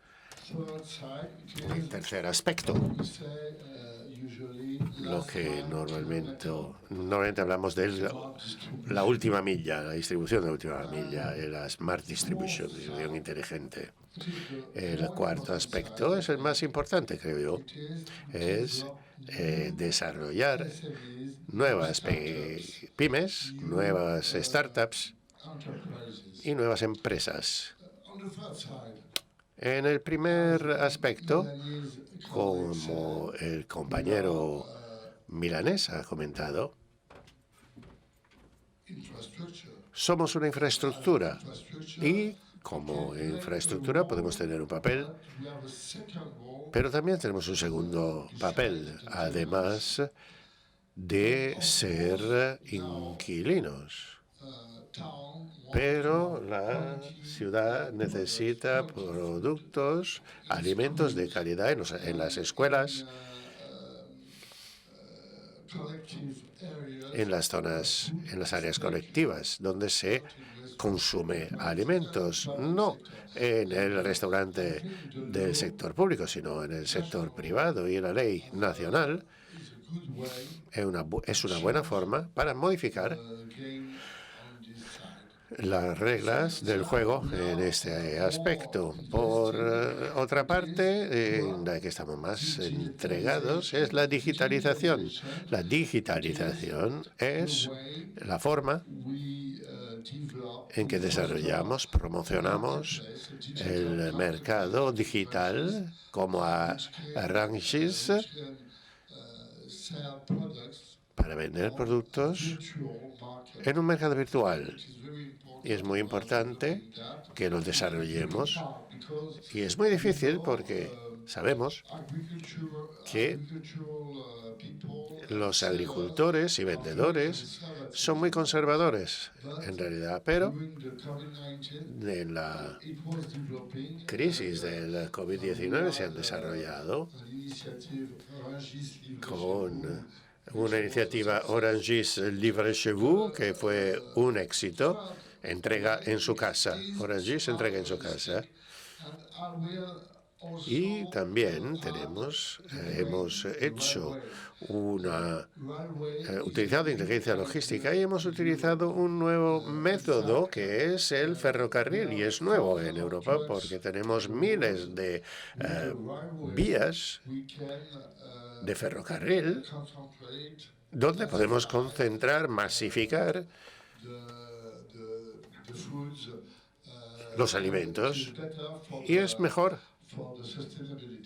El tercer aspecto, lo que normalmente hablamos de la última milla, la distribución de la última milla, la Smart Distribution, distribución inteligente. El cuarto aspecto es el más importante, creo yo, es desarrollar nuevas pymes, nuevas startups y nuevas empresas. En el primer aspecto, como el compañero milanés ha comentado, somos una infraestructura y como infraestructura podemos tener un papel, pero también tenemos un segundo papel, además de ser inquilinos. Pero la ciudad necesita productos, alimentos de calidad en las escuelas, en las zonas, en las áreas colectivas, donde se consume alimentos, no en el restaurante del sector público, sino en el sector privado. Y la ley nacional es una buena forma para modificar las reglas del juego en este aspecto. Por otra parte, en la que estamos más entregados, es la digitalización. La digitalización es la forma en que desarrollamos, promocionamos el mercado digital, como a Rangis, para vender productos en un mercado virtual. Y es muy importante que lo desarrollemos. Y es muy difícil porque sabemos que los agricultores y vendedores son muy conservadores, en realidad, pero en la crisis del COVID-19 se han desarrollado con una iniciativa Orangis Livre Chez Vous, que fue un éxito. Entrega en su casa. Orangis entrega en su casa. Y también hemos hecho utilizado inteligencia logística y hemos utilizado un nuevo método que es el ferrocarril. Y es nuevo en Europa porque tenemos miles de vías de ferrocarril donde podemos concentrar, masificar los alimentos y es mejor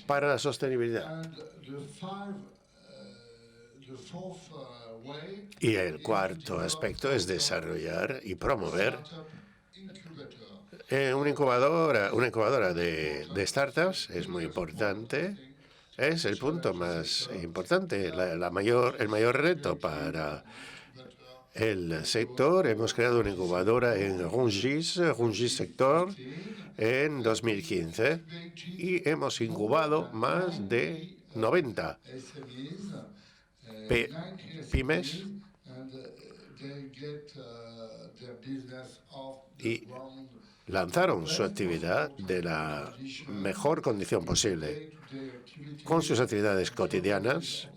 para la sostenibilidad. Y el cuarto aspecto es desarrollar y promover una incubadora de startups. Es muy importante. Es el punto más importante, el mayor reto para el sector. Hemos creado una incubadora en Rungis Sector, en 2015 y hemos incubado más de 90 pymes y lanzaron su actividad de la mejor condición posible, con sus actividades cotidianas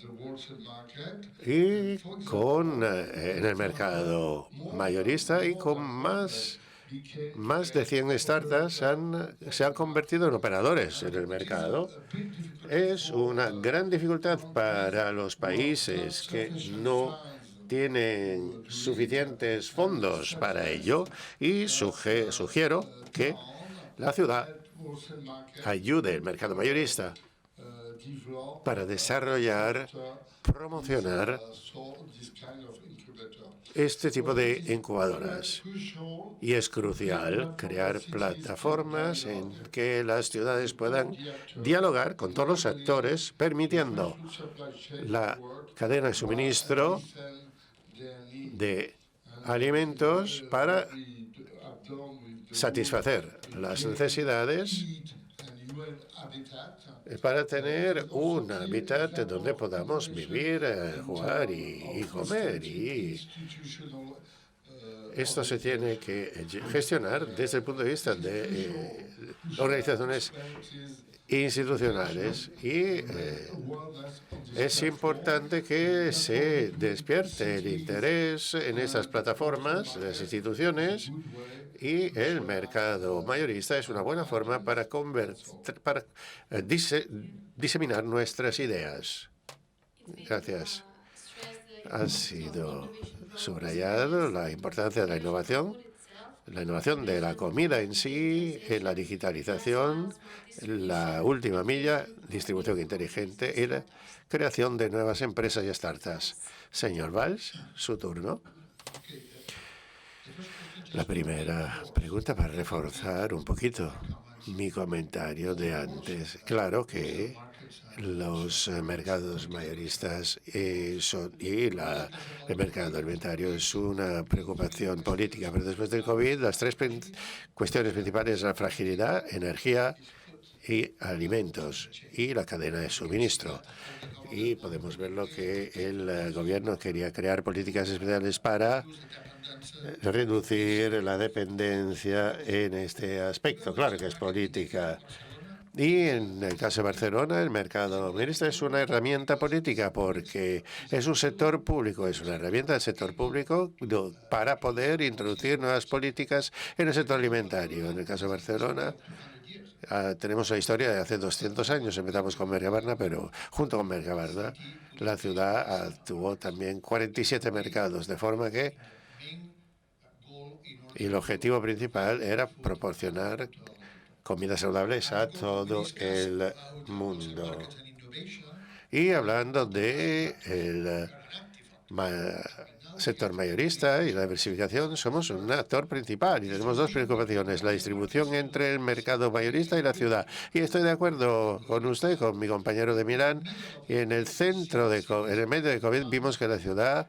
y en el mercado mayorista y con más de 100 startups se han convertido en operadores en el mercado. Es una gran dificultad para los países que no tienen suficientes fondos para ello y sugiero que la ciudad ayude al mercado mayorista para desarrollar, promocionar este tipo de incubadoras. Y es crucial crear plataformas en que las ciudades puedan dialogar con todos los actores, permitiendo la cadena de suministro de alimentos para satisfacer las necesidades, para tener un hábitat donde podamos vivir, jugar y comer. Y esto se tiene que gestionar desde el punto de vista de organizaciones institucionales y es importante que se despierte el interés en esas plataformas, las instituciones, y el mercado mayorista es una buena forma para diseminar nuestras ideas. Gracias. Ha sido subrayado la importancia de la innovación de la comida en sí, en la digitalización, la última milla, distribución inteligente y la creación de nuevas empresas y startups. Señor Valls, su turno. La primera pregunta para reforzar un poquito mi comentario de antes. Claro que los mercados mayoristas y el mercado alimentario es una preocupación política, pero después del COVID las tres cuestiones principales son la fragilidad, energía y alimentos y la cadena de suministro. Y podemos ver lo que el gobierno quería crear políticas especiales para reducir la dependencia en este aspecto. Claro que es política. Y en el caso de Barcelona, el mercado mayorista es una herramienta política porque es un sector público, es una herramienta del sector público para poder introducir nuevas políticas en el sector alimentario. En el caso de Barcelona, tenemos la historia de hace 200 años. Empezamos con Mercabarna, pero junto con Mercabarna, la ciudad tuvo también 47 mercados, de forma que el objetivo principal era proporcionar comidas saludables a todo el mundo. Y hablando del sector mayorista y la diversificación, somos un actor principal y tenemos dos preocupaciones: la distribución entre el mercado mayorista y la ciudad. Y estoy de acuerdo con usted, con mi compañero de Milán. Y en el medio de COVID, vimos que la ciudad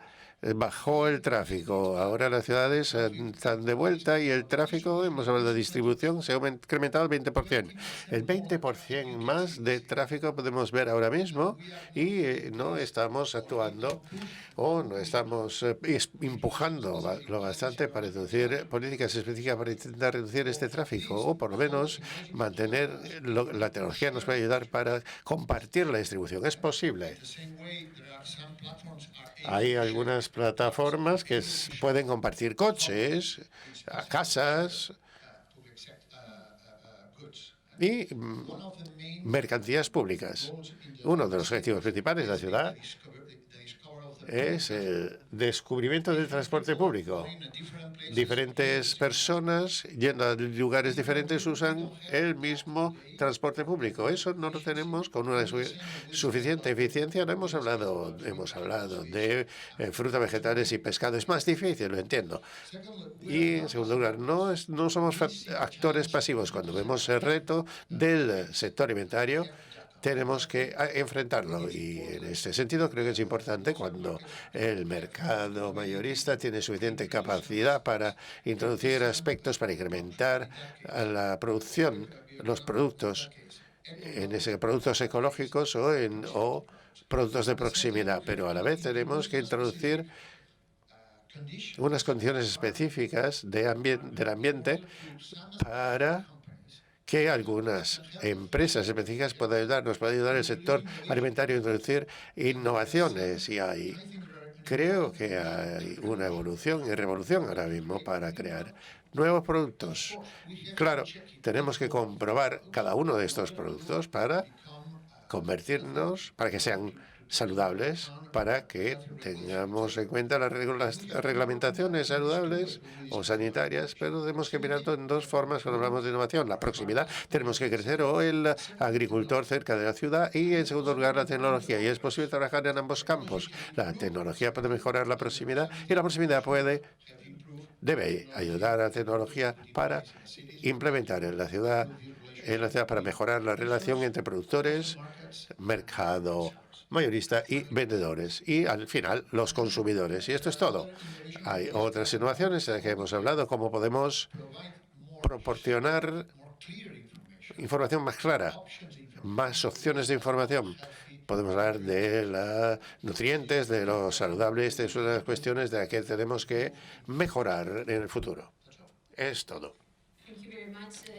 bajó el tráfico. Ahora las ciudades están de vuelta y el tráfico, hemos hablado de distribución, se ha incrementado el 20%. El 20% más de tráfico podemos ver ahora mismo y no estamos actuando o no estamos empujando lo bastante para reducir políticas específicas para intentar reducir este tráfico o por lo menos mantener la tecnología nos puede ayudar para compartir la distribución. Es posible. Hay algunas plataformas que pueden compartir coches, casas y mercancías públicas. Uno de los objetivos principales de la ciudad es el descubrimiento del transporte público. Diferentes personas yendo a lugares diferentes usan el mismo transporte público. Eso no lo tenemos con una suficiente eficiencia. No hemos hablado de fruta, vegetales y pescado. Es más difícil, lo entiendo. Y en segundo lugar, no somos actores pasivos. Cuando vemos el reto del sector alimentario, tenemos que enfrentarlo y en este sentido creo que es importante cuando el mercado mayorista tiene suficiente capacidad para introducir aspectos para incrementar la producción, los productos, productos ecológicos o productos de proximidad, pero a la vez tenemos que introducir unas condiciones específicas del ambiente para que algunas empresas específicas pueden ayudarnos, puede ayudar el sector alimentario a introducir innovaciones. Y creo que hay una evolución y revolución ahora mismo para crear nuevos productos. Claro, tenemos que comprobar cada uno de estos productos para convertirnos, para que sean saludables, para que tengamos en cuenta las reglamentaciones saludables o sanitarias, pero tenemos que mirarlo en dos formas cuando hablamos de innovación. La proximidad, tenemos que crecer o el agricultor cerca de la ciudad, y en segundo lugar la tecnología, y es posible trabajar en ambos campos. La tecnología puede mejorar la proximidad y la proximidad debe ayudar a la tecnología para implementar en la ciudad para mejorar la relación entre productores, mercado mayorista y vendedores, y al final los consumidores. Y esto es todo. Hay otras innovaciones de las que hemos hablado, cómo podemos proporcionar información más clara, más opciones de información. Podemos hablar de los nutrientes, de lo saludable. Estas son las cuestiones de las que tenemos que mejorar en el futuro. Es todo.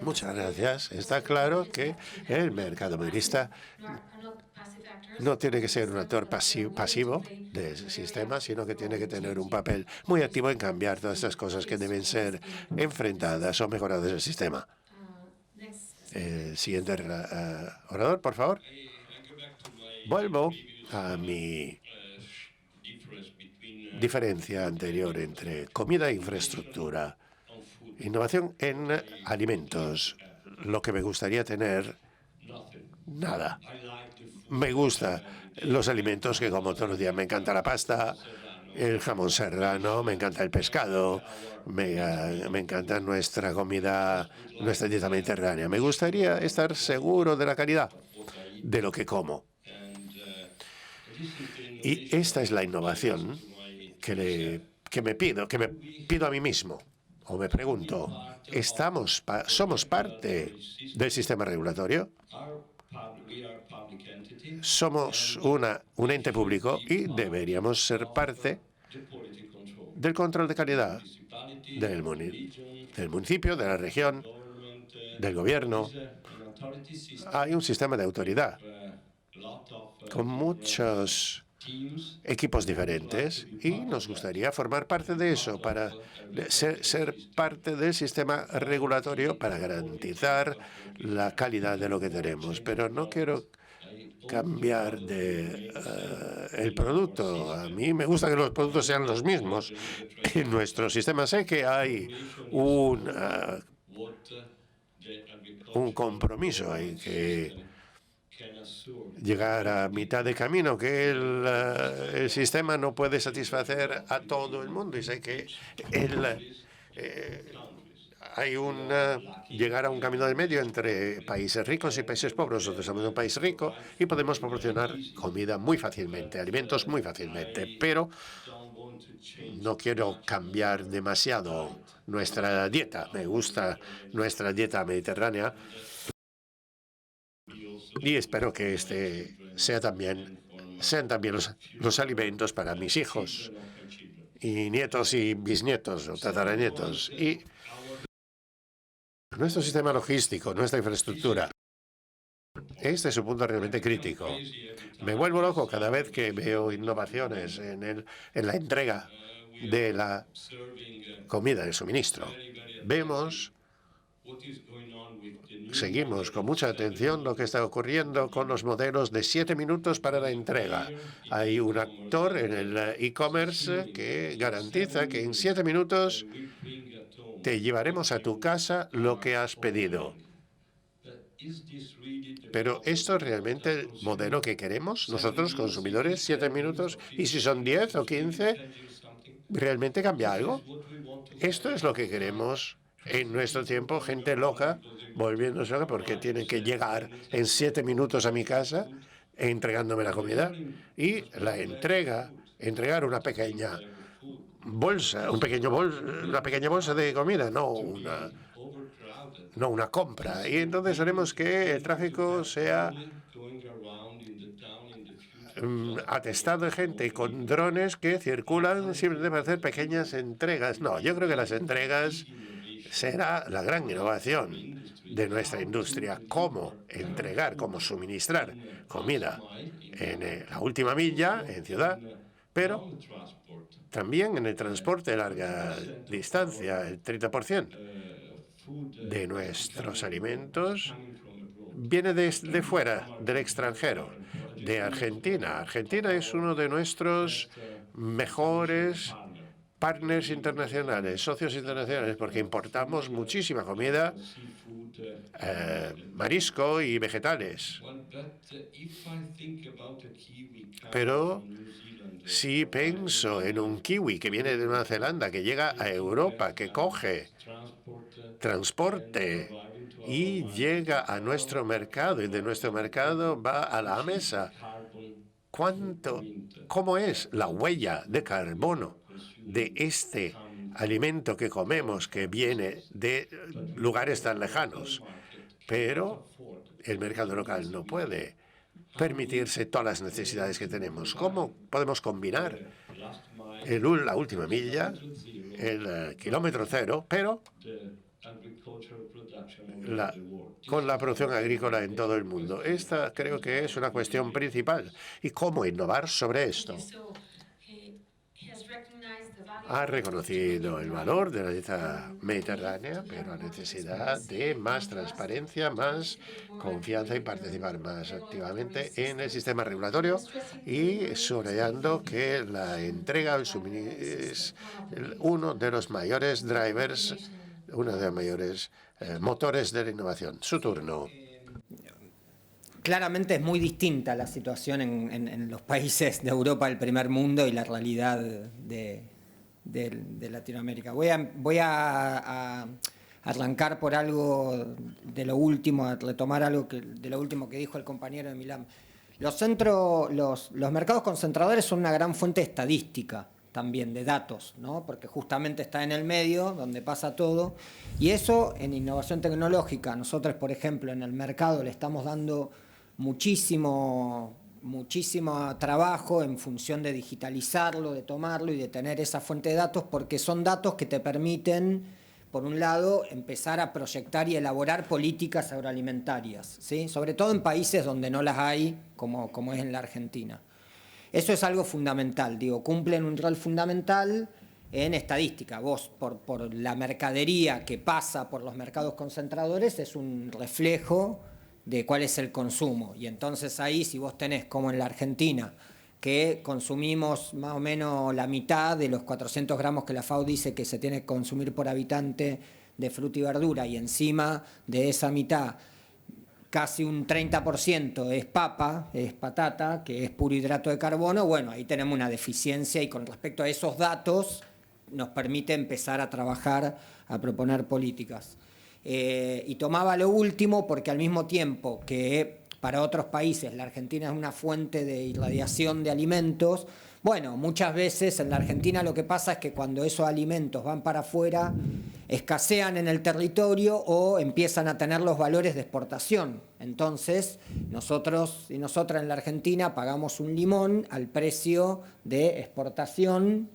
Muchas gracias. Está claro que el mercado mayorista no tiene que ser un actor pasivo del sistema, sino que tiene que tener un papel muy activo en cambiar todas estas cosas que deben ser enfrentadas o mejoradas del sistema. Siguiente orador, por favor. Vuelvo a mi diferencia anterior entre comida e infraestructura. Innovación en alimentos. Lo que me gustaría tener, nada. Me gustan los alimentos que como todos los días. Me encanta la pasta, el jamón serrano, me encanta el pescado, me encanta nuestra comida, nuestra dieta mediterránea. Me gustaría estar seguro de la calidad de lo que como. Y esta es la innovación que me pido a mí mismo. O me pregunto, ¿somos parte del sistema regulatorio? Somos un ente público y deberíamos ser parte del control de calidad del municipio, de la región, del gobierno. Hay un sistema de autoridad con muchos equipos diferentes y nos gustaría formar parte de eso, para ser parte del sistema regulatorio para garantizar la calidad de lo que tenemos. Pero no quiero cambiar el producto. A mí me gusta que los productos sean los mismos. En nuestro sistema sé que hay un compromiso, hay que llegar a mitad de camino, que el sistema no puede satisfacer a todo el mundo, y sé que hay llegar a un camino de medio entre países ricos y países pobres. Nosotros somos un país rico y podemos proporcionar comida muy fácilmente, alimentos muy fácilmente, pero no quiero cambiar demasiado nuestra dieta. Me gusta nuestra dieta mediterránea y espero que sean también los alimentos para mis hijos y nietos y bisnietos o tataranietos. Y nuestro sistema logístico, nuestra infraestructura, este es un punto realmente crítico. Me vuelvo loco cada vez que veo innovaciones en la entrega de la comida, del suministro. Seguimos con mucha atención lo que está ocurriendo con los modelos de 7 minutos para la entrega. Hay un actor en el e-commerce que garantiza que en 7 minutos te llevaremos a tu casa lo que has pedido. Pero ¿esto es realmente el modelo que queremos nosotros, consumidores? 7 minutos. ¿Y si son 10 o 15? ¿Realmente cambia algo? Esto es lo que queremos en nuestro tiempo. Gente loca, volviéndose loca porque tienen que llegar en 7 minutos a mi casa entregándome la comida. Y la entregar una pequeña bolsa, una pequeña bolsa de comida, no una compra. Y entonces haremos que el tráfico sea atestado de gente con drones que circulan simplemente para hacer pequeñas entregas. No, yo creo que las entregas será la gran innovación de nuestra industria, cómo entregar, cómo suministrar comida en la última milla, en ciudad, pero también en el transporte de larga distancia. El 30% de nuestros alimentos viene de fuera, del extranjero, de Argentina. Argentina es uno de nuestros mejores partners internacionales, socios internacionales, porque importamos muchísima comida, marisco y vegetales. Pero si pienso en un kiwi que viene de Nueva Zelanda, que llega a Europa, que coge transporte y llega a nuestro mercado, y de nuestro mercado va a la mesa, ¿cómo es la huella de carbono de este alimento que comemos, que viene de lugares tan lejanos? Pero el mercado local no puede permitirse todas las necesidades que tenemos. ¿Cómo podemos combinar la última milla, el kilómetro cero, pero con la producción agrícola en todo el mundo? Esta creo que es una cuestión principal. ¿Y cómo innovar sobre esto? Ha reconocido el valor de la dieta mediterránea, pero la necesidad de más transparencia, más confianza y participar más activamente en el sistema regulatorio, y subrayando que la entrega del suministro es uno de los mayores drivers, uno de los mayores motores de la innovación. Su turno. Claramente es muy distinta la situación en los países de Europa del primer mundo y la realidad de Latinoamérica. Voy a arrancar por algo de lo último, a retomar algo de lo último que dijo el compañero de Milán. Los mercados concentradores son una gran fuente estadística también, de datos, ¿no? Porque justamente está en el medio donde pasa todo, y eso en innovación tecnológica. Nosotros, por ejemplo, en el mercado le estamos dando muchísimo trabajo en función de digitalizarlo, de tomarlo y de tener esa fuente de datos, porque son datos que te permiten, por un lado, empezar a proyectar y elaborar políticas agroalimentarias, ¿sí? Sobre todo en países donde no las hay, como es en la Argentina. Eso es algo fundamental, cumplen un rol fundamental en estadística. Vos, por la mercadería que pasa por los mercados concentradores, es un reflejo de cuál es el consumo. Y entonces ahí, si vos tenés, como en la Argentina, que consumimos más o menos la mitad de los 400 gramos que la FAO dice que se tiene que consumir por habitante de fruta y verdura, y encima de esa mitad casi un 30% es patata, que es puro hidrato de carbono, bueno, ahí tenemos una deficiencia, y con respecto a esos datos nos permite empezar a trabajar, a proponer políticas. Y tomaba lo último porque al mismo tiempo que para otros países la Argentina es una fuente de irradiación de alimentos, bueno, muchas veces en la Argentina lo que pasa es que cuando esos alimentos van para afuera, escasean en el territorio o empiezan a tener los valores de exportación. Entonces, nosotros y nosotras en la Argentina pagamos un limón al precio de exportación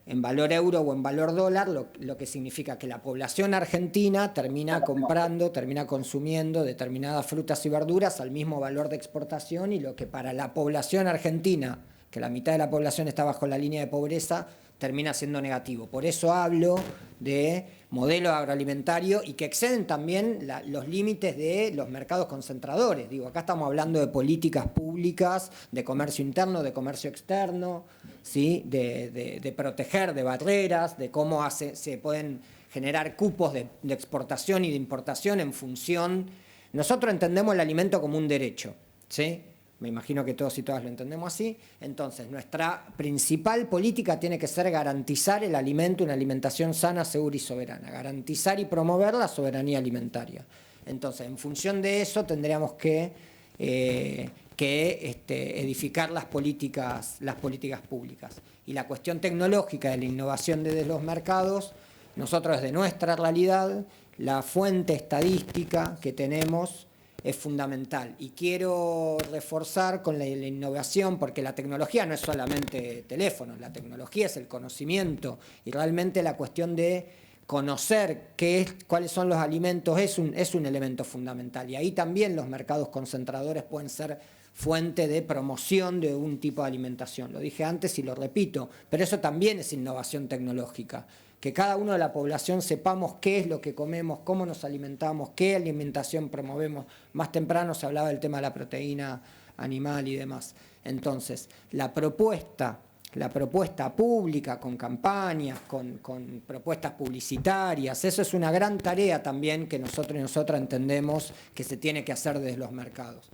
en valor euro o en valor dólar, lo que significa que la población argentina termina comprando, termina consumiendo determinadas frutas y verduras al mismo valor de exportación, y lo que para la población argentina, que la mitad de la población está bajo la línea de pobreza, termina siendo negativo. Por eso hablo de modelos agroalimentarios y que exceden también los límites de los mercados concentradores. Acá estamos hablando de políticas públicas, de comercio interno, de comercio externo, ¿sí? de proteger de barreras, de cómo se pueden generar cupos de exportación y de importación en función. Nosotros entendemos el alimento como un derecho, ¿sí? Me imagino que todos y todas lo entendemos así. Entonces, nuestra principal política tiene que ser garantizar el alimento, una alimentación sana, segura y soberana. Garantizar y promover la soberanía alimentaria. Entonces, en función de eso, tendríamos que edificar las políticas públicas. Y la cuestión tecnológica de la innovación desde los mercados, nosotros desde nuestra realidad, la fuente estadística que tenemos es fundamental. Y quiero reforzar con la innovación, porque la tecnología no es solamente teléfonos, la tecnología es el conocimiento, y realmente la cuestión de conocer cuáles son los alimentos es un elemento fundamental. Y ahí también los mercados concentradores pueden ser fuente de promoción de un tipo de alimentación. Lo dije antes y lo repito, pero eso también es innovación tecnológica. Que cada uno de la población sepamos qué es lo que comemos, cómo nos alimentamos, qué alimentación promovemos. Más temprano se hablaba del tema de la proteína animal y demás. Entonces, la propuesta pública, con campañas, con propuestas publicitarias, eso es una gran tarea también que nosotros y nosotras entendemos que se tiene que hacer desde los mercados.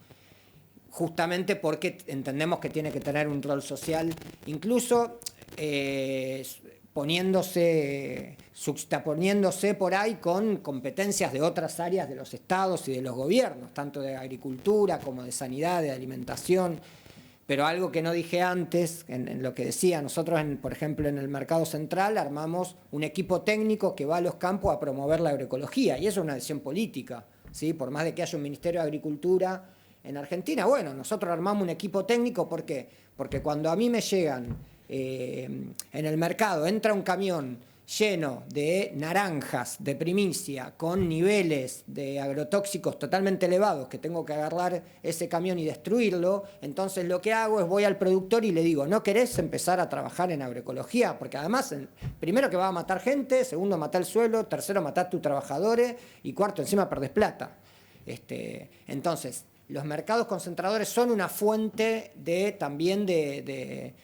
Justamente porque entendemos que tiene que tener un rol social, incluso juxtaponiéndose por ahí con competencias de otras áreas de los estados y de los gobiernos, tanto de agricultura como de sanidad, de alimentación. Pero algo que no dije antes, en lo que decía, nosotros, por ejemplo, en el Mercado Central armamos un equipo técnico que va a los campos a promover la agroecología, y eso es una decisión política, ¿sí? Por más de que haya un Ministerio de Agricultura en Argentina, bueno, nosotros armamos un equipo técnico, ¿por qué? Porque cuando a mí me llegan, en el mercado, entra un camión lleno de naranjas de primicia con niveles de agrotóxicos totalmente elevados, que tengo que agarrar ese camión y destruirlo, entonces lo que hago es voy al productor y le digo, ¿no querés empezar a trabajar en agroecología? Porque además, primero que va a matar gente, segundo matar el suelo, tercero matar a tus trabajadores y cuarto encima perdés plata. Entonces, los mercados concentradores son una fuente también de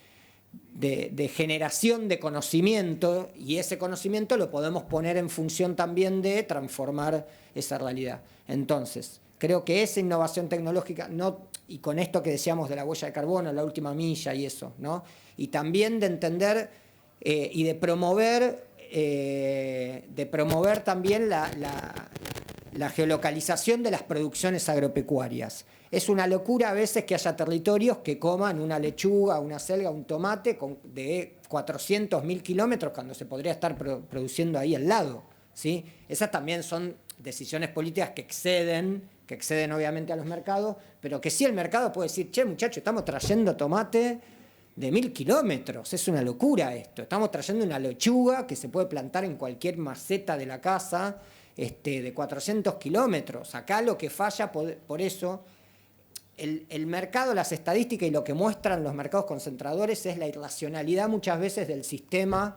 generación de conocimiento, y ese conocimiento lo podemos poner en función también de transformar esa realidad. Entonces, creo que esa innovación tecnológica, y con esto que decíamos de la huella de carbono, la última milla y eso, ¿no? Y también de entender y de promover también la geolocalización de las producciones agropecuarias. Es una locura a veces que haya territorios que coman una lechuga, una selga, un tomate de 400.000 kilómetros cuando se podría estar produciendo ahí al lado, ¿sí? Esas también son decisiones políticas que exceden obviamente a los mercados, pero que sí el mercado puede decir, che, muchachos, estamos trayendo tomate de 1.000 kilómetros, es una locura esto. Estamos trayendo una lechuga que se puede plantar en cualquier maceta de la casa, de 400 kilómetros. Acá lo que falla, por eso, el mercado, las estadísticas y lo que muestran los mercados concentradores es la irracionalidad muchas veces del sistema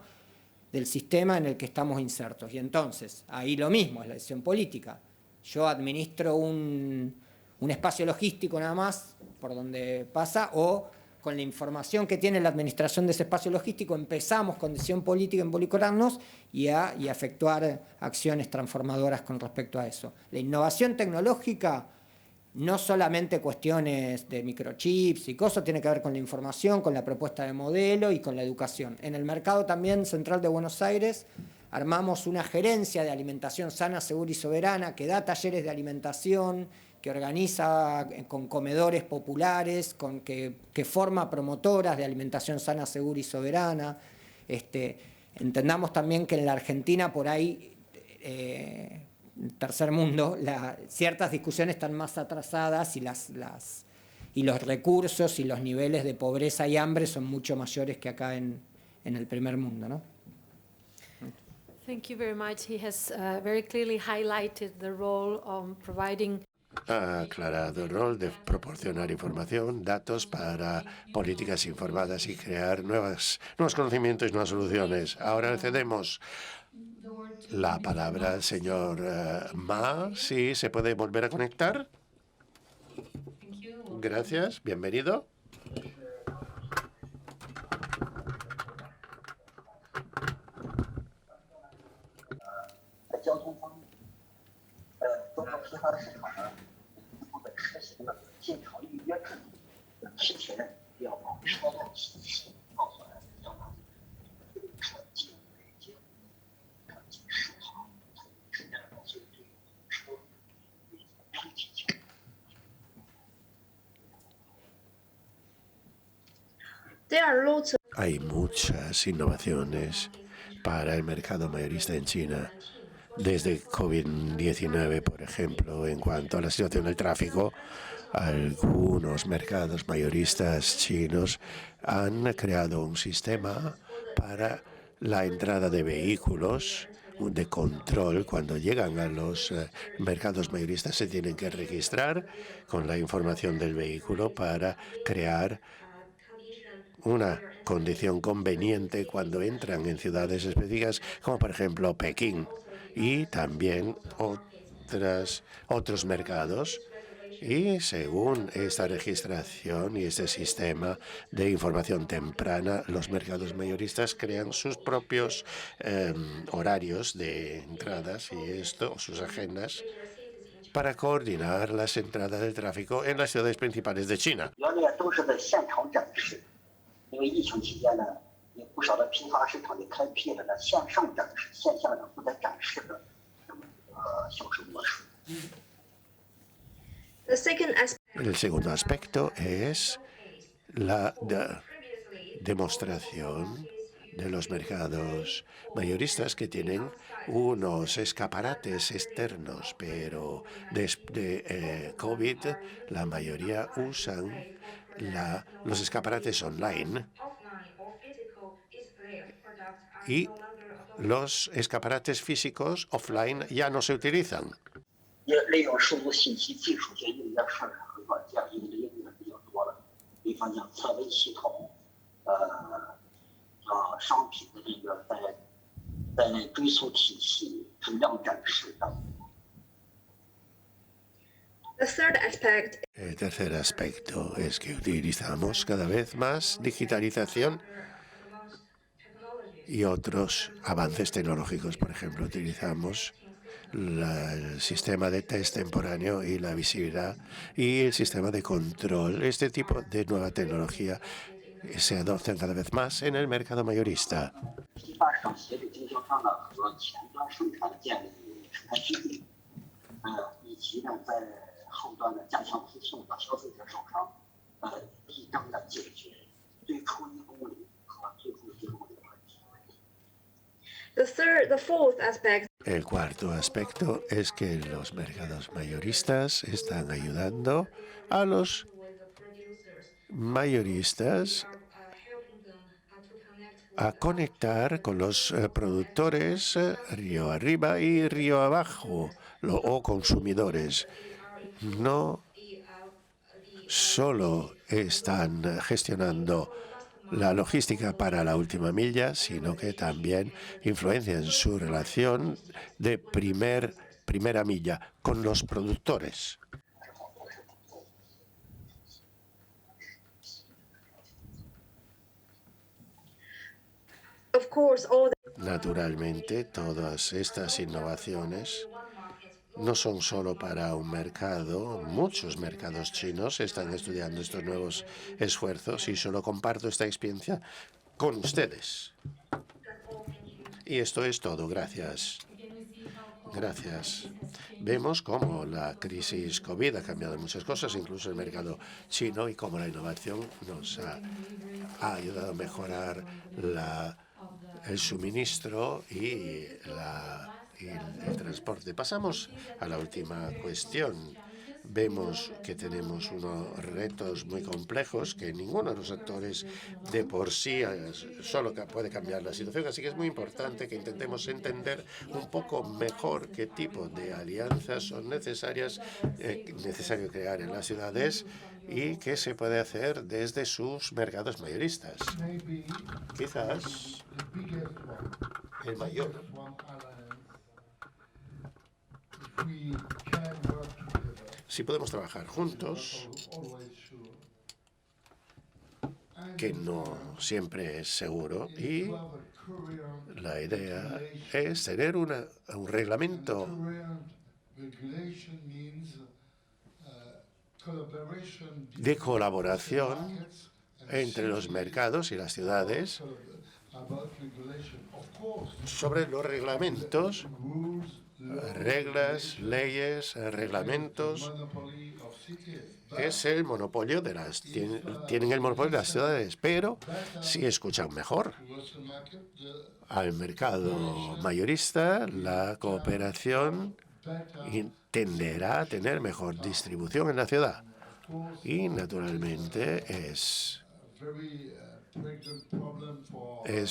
en el que estamos insertos. Y entonces, ahí lo mismo, es la decisión política. Yo administro un espacio logístico nada más por donde pasa, o con la información que tiene la administración de ese espacio logístico empezamos con decisión política a involucrarnos y a efectuar acciones transformadoras con respecto a eso. La innovación tecnológica, no solamente cuestiones de microchips y cosas, tiene que ver con la información, con la propuesta de modelo y con la educación. En el mercado también central de Buenos Aires armamos una gerencia de alimentación sana, segura y soberana que da talleres de alimentación, que organiza con comedores populares, que forma promotoras de alimentación sana, segura y soberana. Entendamos también que en la Argentina, por ahí, tercer mundo, ciertas discusiones están más atrasadas y los recursos y los niveles de pobreza y hambre son mucho mayores que acá en el primer mundo, ¿no? Thank you very much. He has very clearly highlighted the role of providing. Ha aclarado el rol de proporcionar información, datos para políticas informadas y crear nuevos conocimientos y nuevas soluciones. Ahora le cedemos la palabra al señor Ma. Sí, ¿se puede volver a conectar? Gracias, bienvenido. Hay muchas innovaciones para el mercado mayorista en China. Desde COVID-19, por ejemplo, en cuanto a la situación del tráfico, algunos mercados mayoristas chinos han creado un sistema para la entrada de vehículos de control. Cuando llegan a los mercados mayoristas se tienen que registrar con la información del vehículo para crear una condición conveniente cuando entran en ciudades específicas, como por ejemplo Pekín, y también otros mercados. Y según esta registración y este sistema de información temprana, los mercados mayoristas crean sus propios horarios de entradas y sus agendas, para coordinar las entradas del tráfico en las ciudades principales de China. El segundo aspecto es la demostración de los mercados mayoristas, que tienen unos escaparates externos, pero desde COVID la mayoría usan los escaparates online, y los escaparates físicos offline ya no se utilizan. El tercer aspecto es que utilizamos cada vez más digitalización y otros avances tecnológicos. Por ejemplo, utilizamos el sistema de test temporáneo y la visibilidad y el sistema de control. Este tipo de nueva tecnología se adoptan cada vez más en el mercado mayorista. El cuarto aspecto es que los mercados mayoristas están ayudando a los mayoristas a conectar con los productores río arriba y río abajo, o consumidores. No solo están gestionando la logística para la última milla, sino que también influencian su relación de primera milla con los productores. Naturalmente, todas estas innovaciones no son solo para un mercado. Muchos mercados chinos están estudiando estos nuevos esfuerzos y solo comparto esta experiencia con ustedes. Y esto es todo. Gracias. Gracias. Vemos cómo la crisis COVID ha cambiado muchas cosas, incluso el mercado chino, y cómo la innovación nos ha ayudado a mejorar el suministro y el transporte. Pasamos a la última cuestión. Vemos que tenemos unos retos muy complejos que ninguno de los actores de por sí solo puede cambiar la situación. Así que es muy importante que intentemos entender un poco mejor qué tipo de alianzas son necesario crear en las ciudades y qué se puede hacer desde sus mercados mayoristas. Quizás el mayor. Si podemos trabajar juntos, que no siempre es seguro, y la idea es tener un reglamento de colaboración entre los mercados y las ciudades sobre los reglamentos, reglas, leyes, reglamentos. Es el monopolio tienen el monopolio de las ciudades, pero si escuchan mejor al mercado mayorista, la cooperación tenderá a tener mejor distribución en la ciudad. Y naturalmente es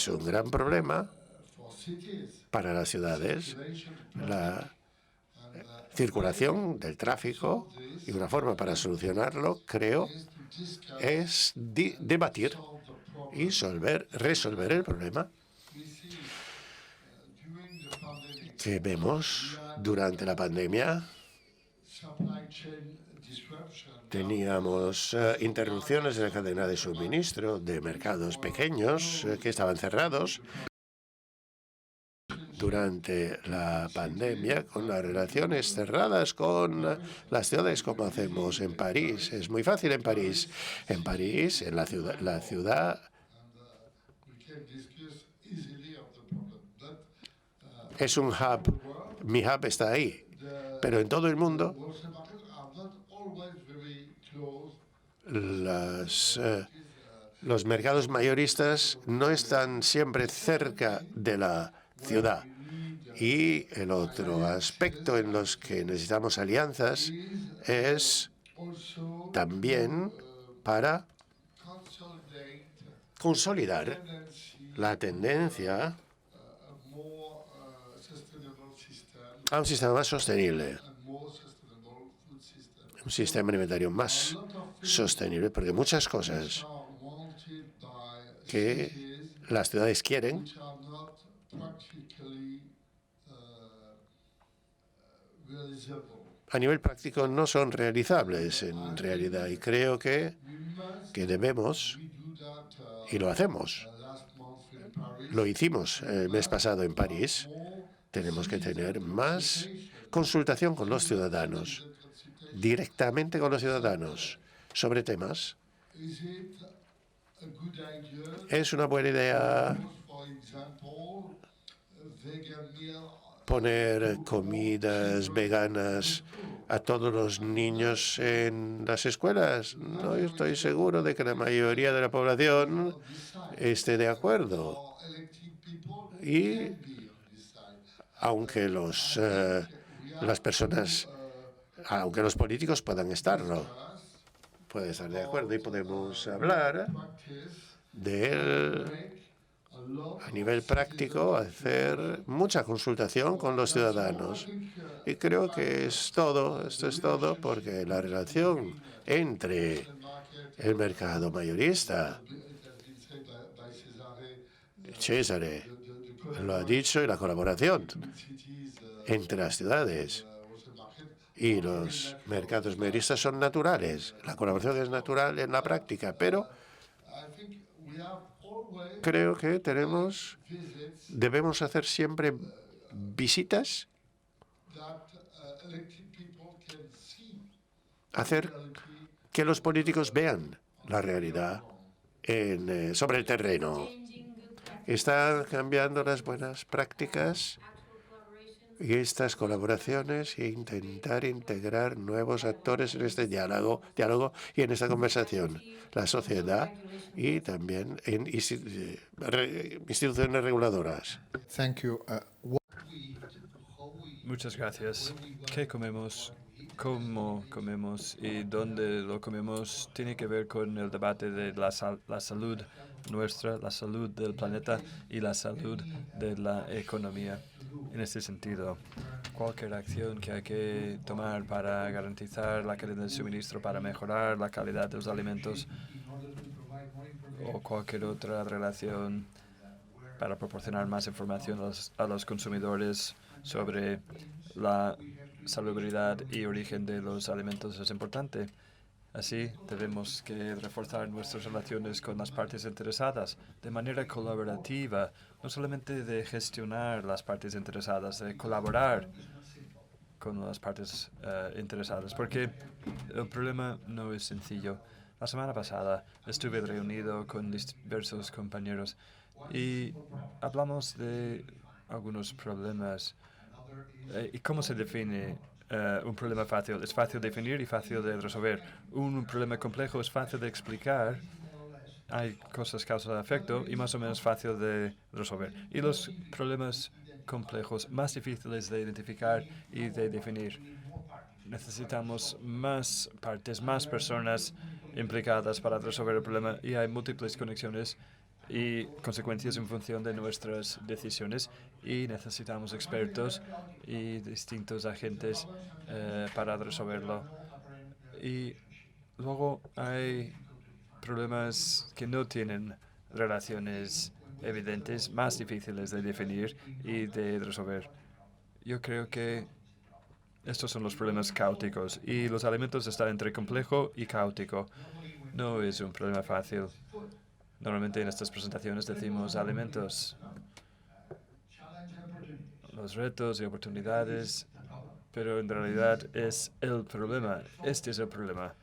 un gran problema para las ciudades, la circulación del tráfico, y una forma para solucionarlo, creo, es debatir y resolver el problema que vemos durante la pandemia. Teníamos interrupciones en la cadena de suministro de mercados pequeños que estaban cerrados. Durante la pandemia, con las relaciones cerradas con las ciudades, como hacemos en París. Es muy fácil en París. En París, en la ciudad es un hub. Mi hub está ahí. Pero en todo el mundo, los mercados mayoristas no están siempre cerca de la ciudad. Y el otro aspecto en los que necesitamos alianzas es también para consolidar la tendencia a un sistema más sostenible, un sistema alimentario más sostenible, porque muchas cosas que las ciudades quieren a nivel práctico no son realizables en realidad, y creo que debemos, y lo hacemos, lo hicimos el mes pasado en París, tenemos que tener más consultación con los ciudadanos, directamente con los ciudadanos, sobre temas. Es una buena idea poner comidas veganas a todos los niños en las escuelas. No estoy seguro de que la mayoría de la población esté de acuerdo. Y aunque los políticos puedan estarlo, pueden estar de acuerdo, y podemos hablar de a nivel práctico, hacer mucha consultación con los ciudadanos. Y creo que esto es todo, porque la relación entre el mercado mayorista, Cesare lo ha dicho, y la colaboración entre las ciudades y los mercados mayoristas son naturales. La colaboración es natural en la práctica, pero creo que debemos hacer siempre visitas, hacer que los políticos vean la realidad sobre el terreno. Están cambiando las buenas prácticas y estas colaboraciones, e intentar integrar nuevos actores en este diálogo y en esta conversación, la sociedad y también en instituciones reguladoras. Muchas gracias. ¿Qué comemos? ¿Cómo comemos? Y dónde lo comemos tiene que ver con el debate de la salud nuestra, la salud del planeta y la salud de la economía. En este sentido, cualquier acción que hay que tomar para garantizar la calidad del suministro, para mejorar la calidad de los alimentos, o cualquier otra relación para proporcionar más información a los consumidores sobre la salubridad y origen de los alimentos es importante. Así, tenemos que reforzar nuestras relaciones con las partes interesadas de manera colaborativa, no solamente de gestionar las partes interesadas, de colaborar con las partes interesadas, porque el problema no es sencillo. La semana pasada estuve reunido con diversos compañeros y hablamos de algunos problemas. ¿Y cómo se define un problema fácil? Es fácil de definir y fácil de resolver. Un problema complejo es fácil de explicar. Hay cosas causa-efecto y más o menos fácil de resolver. Y los problemas complejos más difíciles de identificar y de definir. Necesitamos más partes, más personas implicadas para resolver el problema, y hay múltiples conexiones y consecuencias en función de nuestras decisiones, y necesitamos expertos y distintos agentes para resolverlo. Y luego hay problemas que no tienen relaciones evidentes, más difíciles de definir y de resolver. Yo creo que estos son los problemas caóticos, y los alimentos están entre complejo y caótico. No es un problema fácil. Normalmente en estas presentaciones decimos alimentos, los retos y oportunidades, pero en realidad es el problema. Este es el problema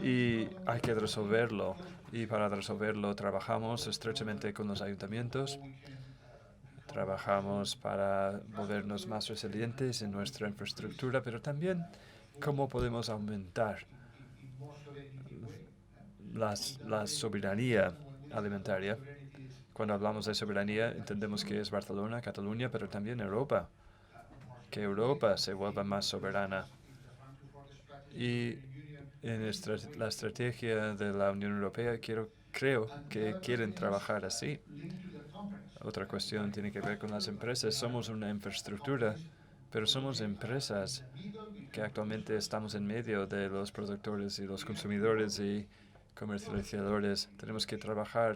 y hay que resolverlo. Y para resolverlo trabajamos estrechamente con los ayuntamientos. Trabajamos para volvernos más resilientes en nuestra infraestructura, pero también cómo podemos aumentar la soberanía alimentaria. Cuando hablamos de soberanía, entendemos que es Barcelona, Cataluña, pero también Europa. Que Europa se vuelva más soberana. Y en la estrategia de la Unión Europea creo que quieren trabajar así. Otra cuestión tiene que ver con las empresas. Somos una infraestructura, pero somos empresas que actualmente estamos en medio de los productores y los consumidores y comercializadores. Tenemos que trabajar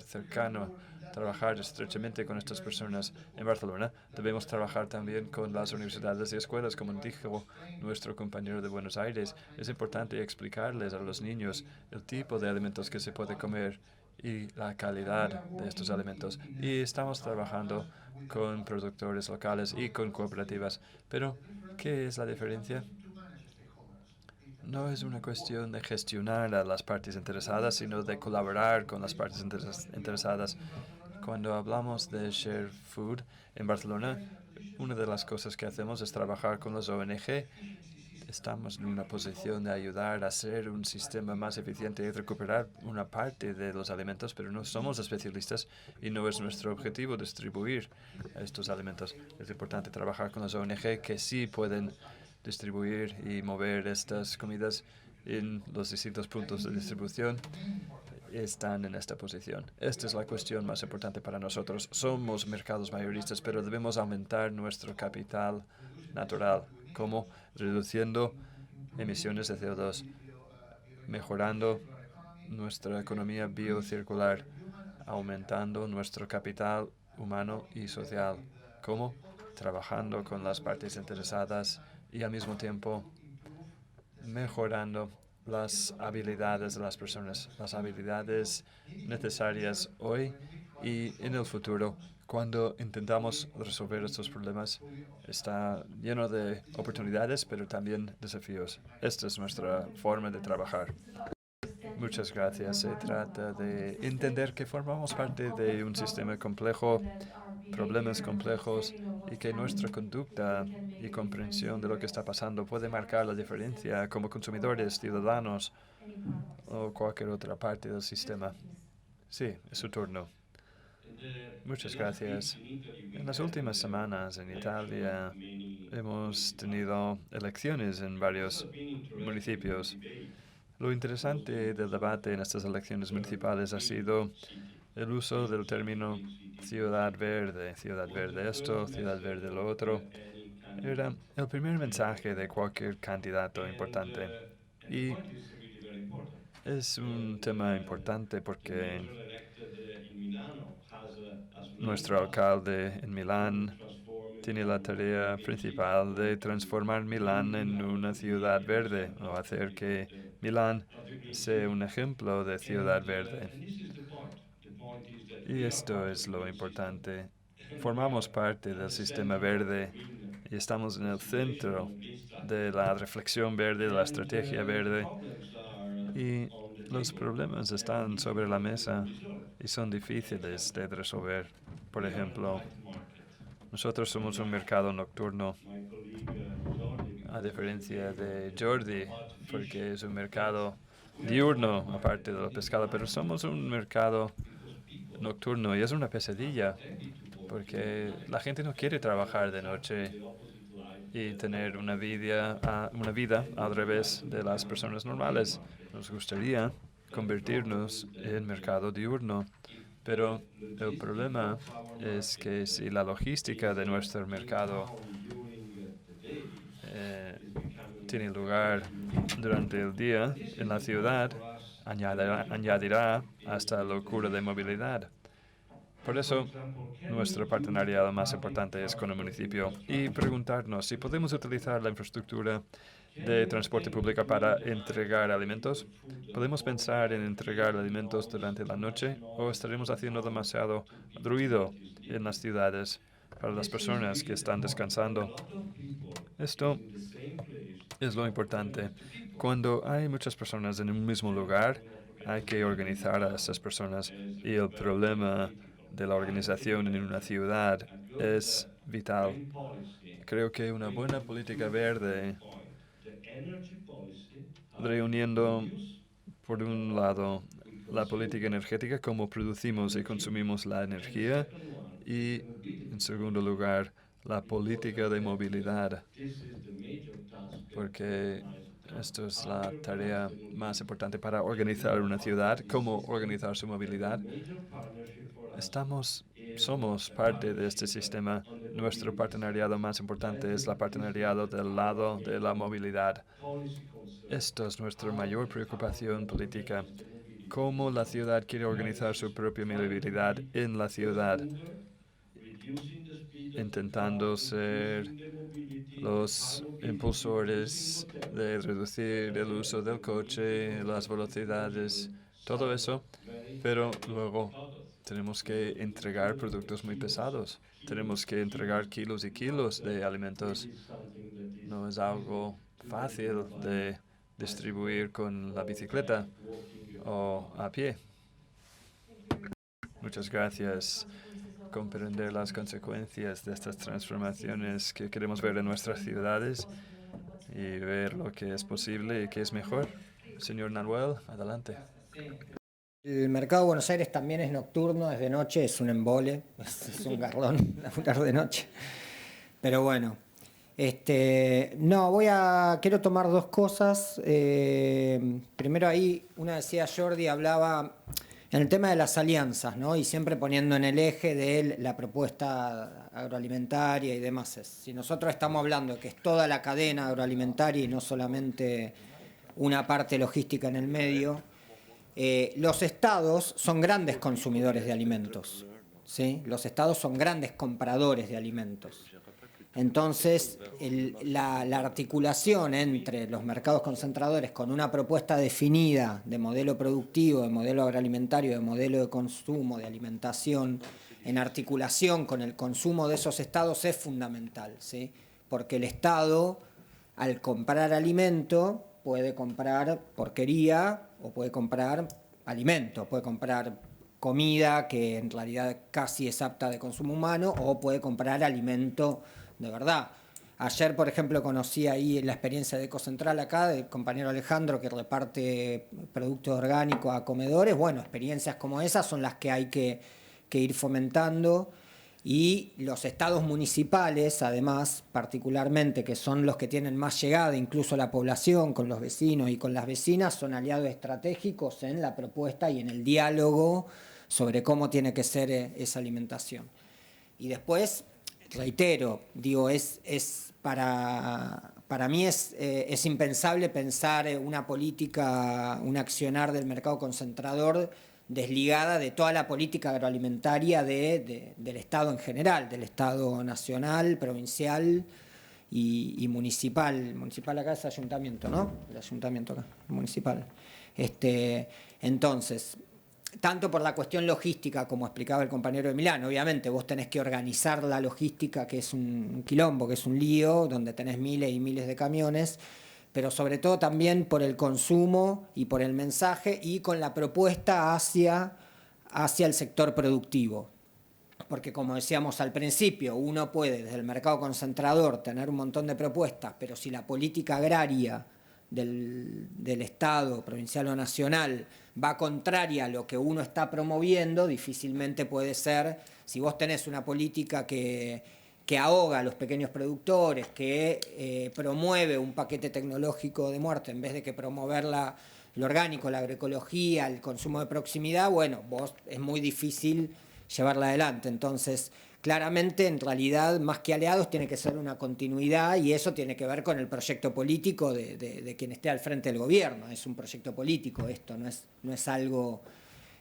trabajar estrechamente con estas personas. En Barcelona debemos trabajar también con las universidades y escuelas, como dijo nuestro compañero de Buenos Aires. Es importante explicarles a los niños el tipo de alimentos que se puede comer y la calidad de estos alimentos. Y estamos trabajando con productores locales y con cooperativas. Pero, ¿qué es la diferencia? No es una cuestión de gestionar a las partes interesadas, sino de colaborar con las partes interesadas. Cuando hablamos de Share Food en Barcelona, una de las cosas que hacemos es trabajar con las ONG. Estamos en una posición de ayudar a hacer un sistema más eficiente y recuperar una parte de los alimentos, pero no somos especialistas y no es nuestro objetivo distribuir estos alimentos. Es importante trabajar con las ONG que sí pueden distribuir y mover estas comidas en los distintos puntos de distribución. Están en esta posición. Esta es la cuestión más importante para nosotros. Somos mercados mayoristas, pero debemos aumentar nuestro capital natural. ¿Cómo? Reduciendo emisiones de CO2, mejorando nuestra economía biocircular, aumentando nuestro capital humano y social. ¿Cómo? Trabajando con las partes interesadas y al mismo tiempo mejorando las habilidades de las personas, las habilidades necesarias hoy y en el futuro. Cuando intentamos resolver estos problemas, está lleno de oportunidades, pero también desafíos. Esta es nuestra forma de trabajar. Muchas gracias. Se trata de entender que formamos parte de un sistema complejo, problemas complejos, y que nuestra conducta y comprensión de lo que está pasando puede marcar la diferencia como consumidores, ciudadanos o cualquier otra parte del sistema. Sí, es su turno. Muchas gracias. En las últimas semanas en Italia hemos tenido elecciones en varios municipios. Lo interesante del debate en estas elecciones municipales ha sido el uso del término ciudad verde esto, ciudad verde lo otro. Era el primer mensaje de cualquier candidato importante. Y es un tema importante porque nuestro alcalde en Milán tiene la tarea principal de transformar Milán en una ciudad verde o hacer que Milán sea un ejemplo de ciudad verde. Y esto es lo importante. Formamos parte del sistema verde y estamos en el centro de la reflexión verde, de la estrategia verde. Y los problemas están sobre la mesa y son difíciles de resolver. Por ejemplo, nosotros somos un mercado nocturno, a diferencia de Jordi, porque es un mercado diurno, aparte de la pescado, pero somos un mercado nocturno y es una pesadilla, porque la gente no quiere trabajar de noche y tener una vida al revés de las personas normales. Nos gustaría convertirnos en mercado diurno, Pero el problema es que si la logística de nuestro mercado tiene lugar durante el día en la ciudad, añadirá hasta locura de movilidad. Por eso, nuestro partenariado más importante es con el municipio y preguntarnos si podemos utilizar la infraestructura de transporte público para entregar alimentos. ¿Podemos pensar en entregar alimentos durante la noche o estaremos haciendo demasiado ruido en las ciudades para las personas que están descansando? Esto es lo importante. Cuando hay muchas personas en un mismo lugar, hay que organizar a esas personas y el problema de la organización en una ciudad es vital. Creo que una buena política verde, reuniendo por un lado la política energética, cómo producimos y consumimos la energía, y en segundo lugar la política de movilidad, porque esto es la tarea más importante para organizar una ciudad, cómo organizar su movilidad. Somos parte de este sistema. Nuestro partenariado más importante es el partenariado del lado de la movilidad. Esto es nuestra mayor preocupación política. Cómo la ciudad quiere organizar su propia movilidad en la ciudad, intentando ser los impulsores de reducir el uso del coche, las velocidades, todo eso, pero luego tenemos que entregar productos muy pesados. Tenemos que entregar kilos y kilos de alimentos. No es algo fácil de distribuir con la bicicleta o a pie. Muchas gracias. Comprender las consecuencias de estas transformaciones que queremos ver en nuestras ciudades y ver lo que es posible y qué es mejor. Señor Nahuel, adelante. El mercado de Buenos Aires también es nocturno, es de noche, es un embole, es un garrón laburar de noche. Pero bueno, quiero tomar dos cosas. Primero ahí, una decía Jordi, hablaba en el tema de las alianzas, ¿no? Y siempre poniendo en el eje de la propuesta agroalimentaria y demás. Si nosotros estamos hablando de que es toda la cadena agroalimentaria y no solamente una parte logística en el medio, los estados son grandes consumidores de alimentos, ¿sí? Los estados son grandes compradores de alimentos. Entonces, la articulación entre los mercados concentradores con una propuesta definida de modelo productivo, de modelo agroalimentario, de modelo de consumo, de alimentación, en articulación con el consumo de esos estados es fundamental, ¿sí? Porque el Estado, al comprar alimento, puede comprar porquería o puede comprar alimento, puede comprar comida que en realidad casi es apta de consumo humano o puede comprar alimento de verdad. Ayer, por ejemplo, conocí ahí la experiencia de Ecocentral acá, del compañero Alejandro, que reparte productos orgánicos a comedores. Bueno, experiencias como esas son las que hay que ir fomentando. Y los estados municipales, además, particularmente, que son los que tienen más llegada, incluso a la población, con los vecinos y con las vecinas, son aliados estratégicos en la propuesta y en el diálogo sobre cómo tiene que ser esa alimentación. Y después, reitero, digo, para mí es impensable pensar una política, un accionar del mercado concentrador desligada de toda la política agroalimentaria del Estado en general, del Estado nacional, provincial y municipal. Municipal acá es ayuntamiento, ¿no? El ayuntamiento acá, municipal. Entonces, tanto por la cuestión logística, como explicaba el compañero de Milán, obviamente vos tenés que organizar la logística, que es un quilombo, que es un lío, donde tenés miles y miles de camiones, pero sobre todo también por el consumo y por el mensaje y con la propuesta hacia el sector productivo. Porque como decíamos al principio, uno puede desde el mercado concentrador tener un montón de propuestas, pero si la política agraria del Estado, provincial o nacional, va contraria a lo que uno está promoviendo, difícilmente puede ser, si vos tenés una política que ahoga a los pequeños productores, que promueve un paquete tecnológico de muerte en vez de que promover el orgánico, la agroecología, el consumo de proximidad, bueno, vos es muy difícil llevarla adelante. Entonces, claramente, en realidad, más que aliados, tiene que ser una continuidad y eso tiene que ver con el proyecto político de quien esté al frente del gobierno. Es un proyecto político esto, no es algo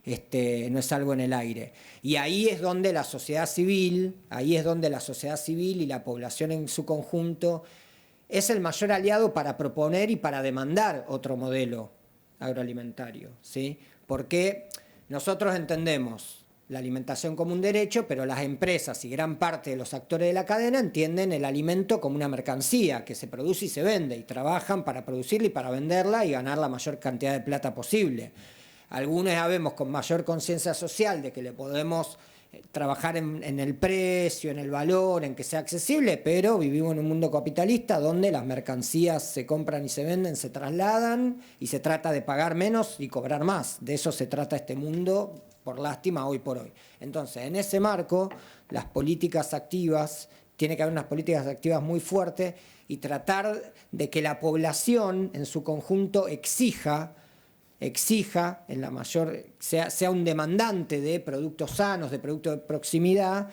en el aire. Y ahí es donde la sociedad civil, y la población en su conjunto es el mayor aliado para proponer y para demandar otro modelo agroalimentario, ¿sí? Porque nosotros entendemos la alimentación como un derecho, pero las empresas y gran parte de los actores de la cadena entienden el alimento como una mercancía que se produce y se vende, y trabajan para producirla y para venderla y ganar la mayor cantidad de plata posible. Algunos ya vemos con mayor conciencia social de que le podemos trabajar en el precio, en el valor, en que sea accesible, pero vivimos en un mundo capitalista donde las mercancías se compran y se venden, se trasladan y se trata de pagar menos y cobrar más. De eso se trata este mundo, por lástima, hoy por hoy. Entonces, en ese marco, las políticas activas, tiene que haber unas políticas activas muy fuertes y tratar de que la población en su conjunto exija en la mayor, sea un demandante de productos sanos, de productos de proximidad,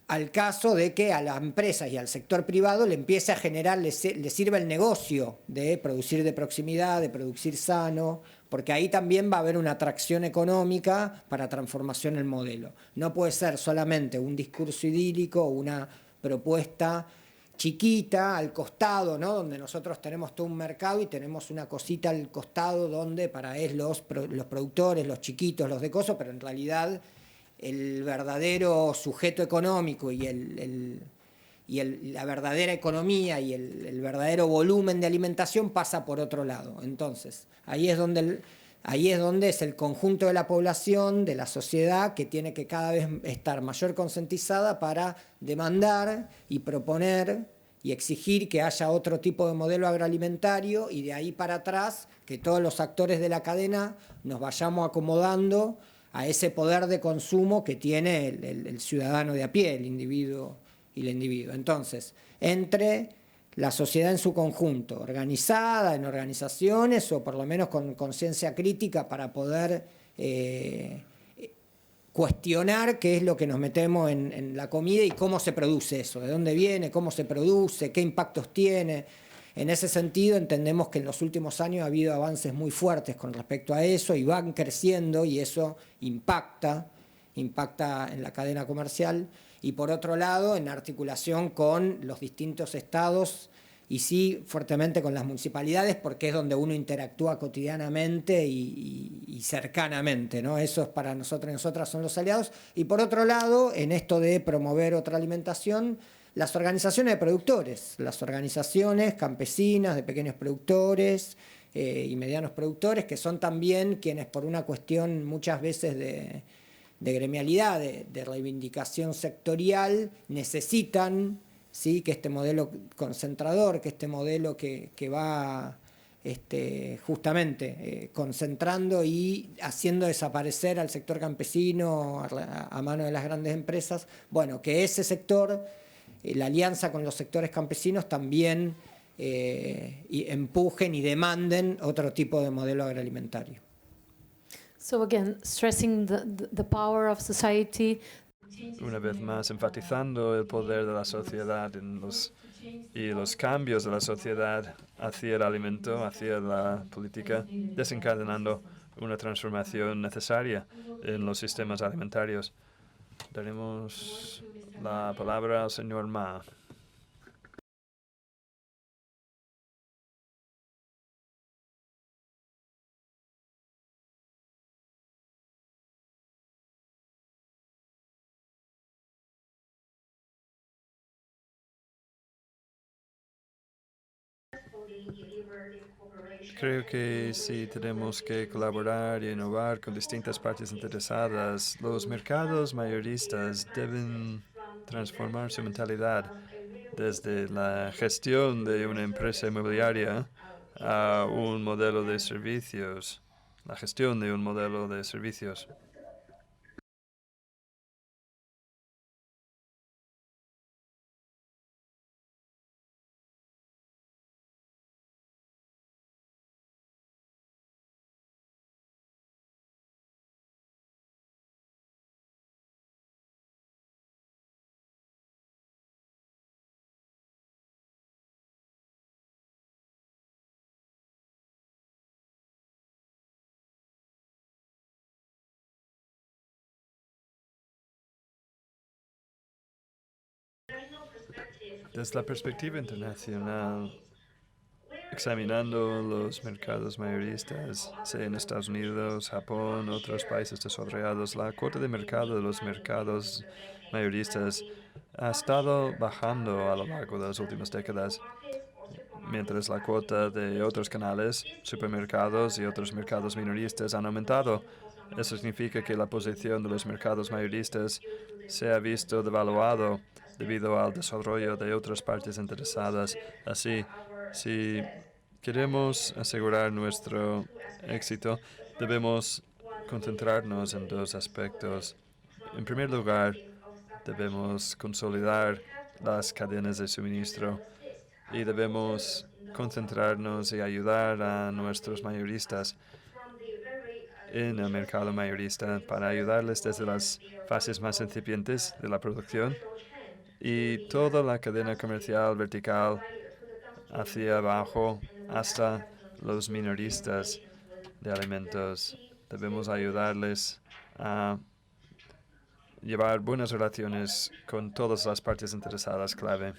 al caso de que a las empresas y al sector privado le empiece a generar, le sirva el negocio de producir de proximidad, de producir sano, porque ahí también va a haber una atracción económica para transformación en el modelo. No puede ser solamente un discurso idílico o una propuesta chiquita al costado, ¿no? Donde nosotros tenemos todo un mercado y tenemos una cosita al costado donde para los productores, los chiquitos, los de cosas, pero en realidad el verdadero sujeto económico y la verdadera economía y el verdadero volumen de alimentación pasa por otro lado. Entonces, ahí es donde es el conjunto de la población, de la sociedad, que tiene que cada vez estar mayor concientizada para demandar y proponer y exigir que haya otro tipo de modelo agroalimentario, y de ahí para atrás que todos los actores de la cadena nos vayamos acomodando a ese poder de consumo que tiene el ciudadano de a pie, el individuo y el individuo. Entonces, entre la sociedad en su conjunto, organizada en organizaciones o por lo menos con conciencia crítica para poder cuestionar qué es lo que nos metemos en la comida y cómo se produce eso, de dónde viene, cómo se produce, qué impactos tiene. En ese sentido entendemos que en los últimos años ha habido avances muy fuertes con respecto a eso y van creciendo, y eso impacta en la cadena comercial. Y por otro lado, en articulación con los distintos estados y sí fuertemente con las municipalidades, porque es donde uno interactúa cotidianamente y cercanamente, ¿no? Eso es para nosotros y nosotras, son los aliados. Y por otro lado, en esto de promover otra alimentación, las organizaciones de productores, las organizaciones campesinas de pequeños productores y medianos productores, que son también quienes por una cuestión muchas veces de gremialidad, de reivindicación sectorial, necesitan, ¿sí?, que este modelo concentrador, que este modelo que va justamente concentrando y haciendo desaparecer al sector campesino a mano de las grandes empresas, bueno, que ese sector, la alianza con los sectores campesinos también empujen y demanden otro tipo de modelo agroalimentario. So again, stressing the power of society. Una vez más, enfatizando el poder de la sociedad y los cambios de la sociedad hacia el alimento, hacia la política, desencadenando una transformación necesaria en los sistemas alimentarios. Daremos la palabra al señor Ma. Creo que sí tenemos que colaborar y innovar con distintas partes interesadas. Los mercados mayoristas deben transformar su mentalidad desde la gestión de una empresa inmobiliaria a un modelo de servicios, la gestión de un modelo de servicios. Desde la perspectiva internacional, examinando los mercados mayoristas, sea en Estados Unidos, Japón, otros países desarrollados, la cuota de mercado de los mercados mayoristas ha estado bajando a lo largo de las últimas décadas, mientras la cuota de otros canales, supermercados y otros mercados minoristas han aumentado. Eso significa que la posición de los mercados mayoristas se ha visto devaluado debido al desarrollo de otras partes interesadas. Así, si queremos asegurar nuestro éxito, debemos concentrarnos en dos aspectos. En primer lugar, debemos consolidar las cadenas de suministro y debemos concentrarnos y ayudar a nuestros mayoristas en el mercado mayorista para ayudarles desde las fases más incipientes de la producción y toda la cadena comercial vertical hacia abajo hasta los minoristas de alimentos. Debemos ayudarles a llevar buenas relaciones con todas las partes interesadas clave.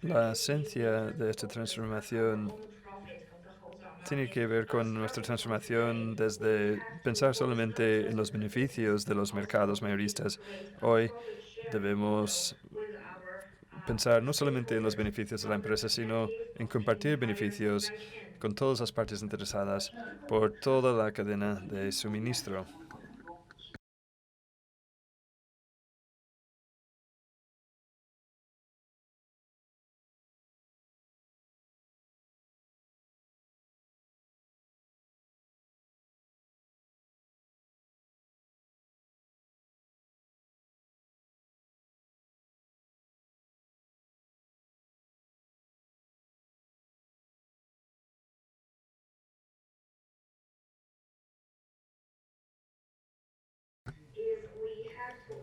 La esencia de esta transformación tiene que ver con nuestra transformación desde pensar solamente en los beneficios de los mercados mayoristas. Hoy debemos pensar no solamente en los beneficios de la empresa, sino en compartir beneficios con todas las partes interesadas por toda la cadena de suministro.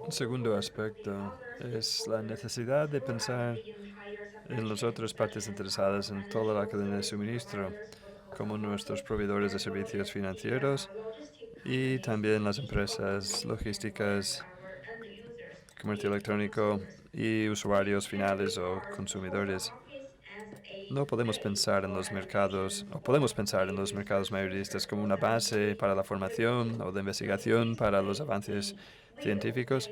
Un segundo aspecto es la necesidad de pensar en las otras partes interesadas en toda la cadena de suministro, como nuestros proveedores de servicios financieros y también las empresas logísticas, comercio electrónico y usuarios finales o consumidores. No podemos pensar en los mercados, o podemos pensar en los mercados mayoristas como una base para la formación o de investigación para los avances científicos.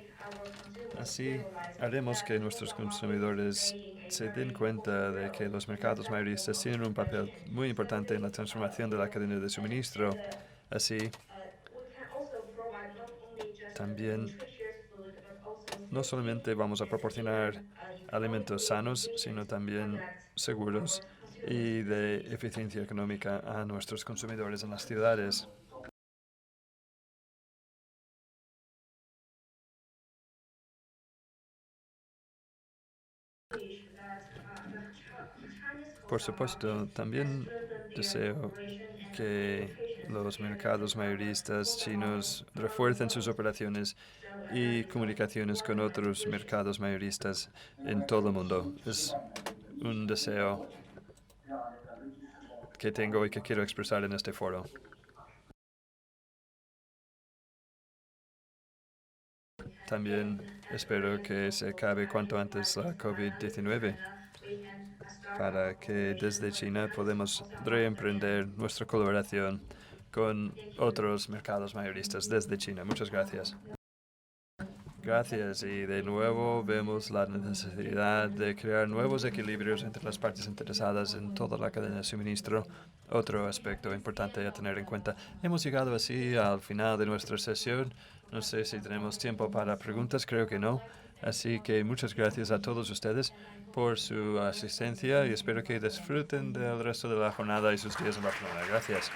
Así haremos que nuestros consumidores se den cuenta de que los mercados mayoristas tienen un papel muy importante en la transformación de la cadena de suministro. Así, también no solamente vamos a proporcionar alimentos sanos, sino también seguros y de eficiencia económica a nuestros consumidores en las ciudades. Por supuesto, también deseo que los mercados mayoristas chinos refuercen sus operaciones y comunicaciones con otros mercados mayoristas en todo el mundo. Es un deseo que tengo y que quiero expresar en este foro. También espero que se acabe cuanto antes la COVID-19 para que desde China podamos reemprender nuestra colaboración con otros mercados mayoristas desde China. Muchas gracias. Gracias y de nuevo vemos la necesidad de crear nuevos equilibrios entre las partes interesadas en toda la cadena de suministro. Otro aspecto importante a tener en cuenta. Hemos llegado así al final de nuestra sesión. No sé si tenemos tiempo para preguntas, creo que no. Así que muchas gracias a todos ustedes por su asistencia y espero que disfruten del resto de la jornada y sus días en Barcelona. Gracias.